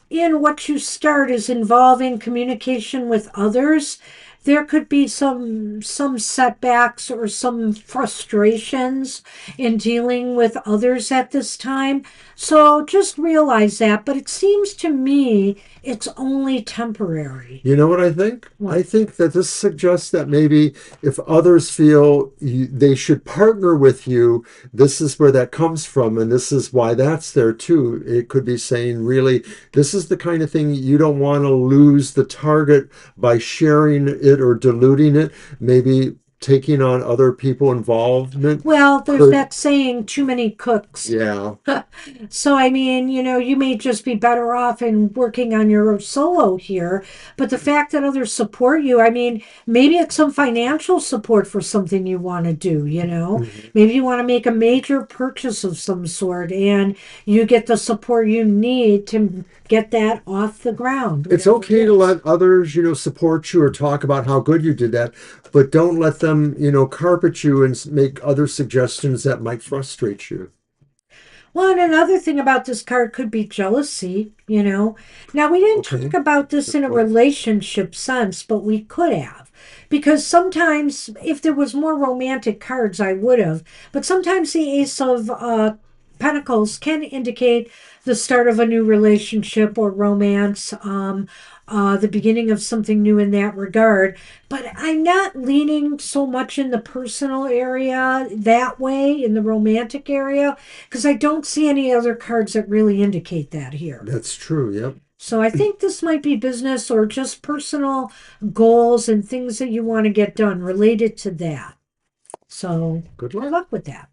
in what you start is involving communication with others, there could be some setbacks or some frustrations in dealing with others at this time. So just realize that. But it seems to me it's only temporary. You know what I think? I What? think that this suggests that maybe if others feel they should partner with you, this is where that comes from. And this is why that's there too. It could be saying, really, this is the kind of thing you don't want to lose the target by sharing it or diluting it. Maybe taking on other people involvement Well, there's could, that saying, too many cooks. yeah. So, I mean, you may just be better off in working on your solo here. But the fact that others support you, I mean, maybe it's some financial support for something you want to do. Mhm. Maybe you want to make a major purchase of some sort and you get the support you need to get that off the ground, It's whatever it okay to is. let others, support you or talk about how good you did that, but don't let them, carpet you and make other suggestions that might frustrate you. Well, and another thing about this card could be jealousy. Now, we didn't talk Okay. about this Good in a point. relationship sense, but we could have. Because sometimes, if there was more romantic cards, I would have. But sometimes the Ace of Pentacles can indicate the start of a new relationship or romance, the beginning of something new in that regard. But I'm not leaning so much in the personal area that way, in the romantic area, because I don't see any other cards that really indicate that here. That's true. Yep. So I think this might be business or just personal goals and things that you want to get done related to that. So Good good luck. luck with that.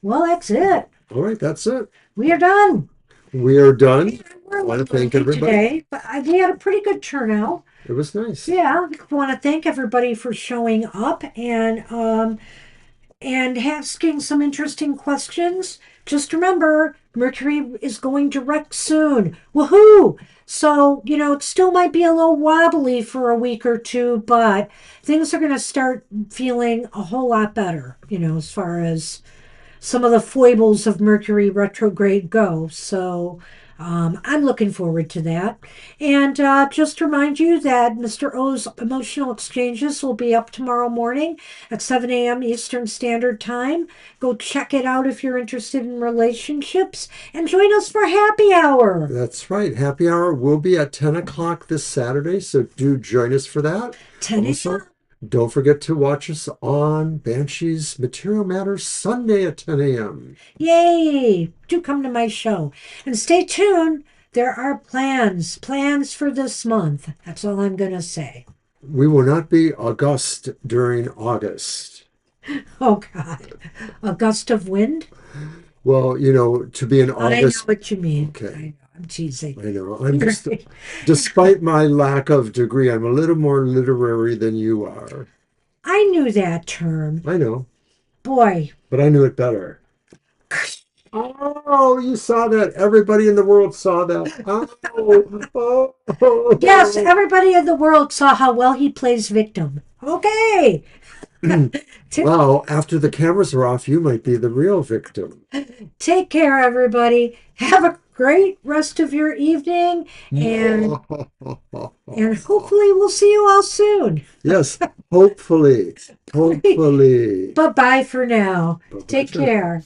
Well, that's it. All right. That's it. We are done. We are done. We're I a want little to thank early everybody. today, but we had a pretty good turnout. It was nice. Yeah, I want to thank everybody for showing up and asking some interesting questions. Just remember, Mercury is going direct soon. Woohoo! So, it still might be a little wobbly for a week or two, but things are going to start feeling a whole lot better, as far as some of the foibles of Mercury retrograde go. So, I'm looking forward to that. And just to remind you that Mr. O's emotional exchanges will be up tomorrow morning at 7 a.m. Eastern Standard Time. Go check it out if you're interested in relationships and join us for happy hour. That's right. Happy hour will be at 10 o'clock this Saturday, so do join us for that. 10 a.m. Also, don't forget to watch us on Banshee's Material Matters Sunday at 10 a.m. Yay! Do come to my show. And stay tuned. There are plans for this month. That's all I'm going to say. We will not be august during August. Oh, God. A gust of wind? Well, to be in I know August. what you mean. I Okay. know. I'm teasing. I know. Despite my lack of degree, I'm a little more literary than you are. I knew that term. I know, Boy. but I knew it better. Oh, you saw that. Everybody in the world saw that. Yes, Oh. everybody in the world saw how well he plays victim. Okay. Wow, after the cameras are off, you might be the real victim. Take care, everybody. Have a great rest of your evening, and hopefully we'll see you all soon. Yes, hopefully. Hopefully. Bye bye for now. Bye-bye Take for now. care.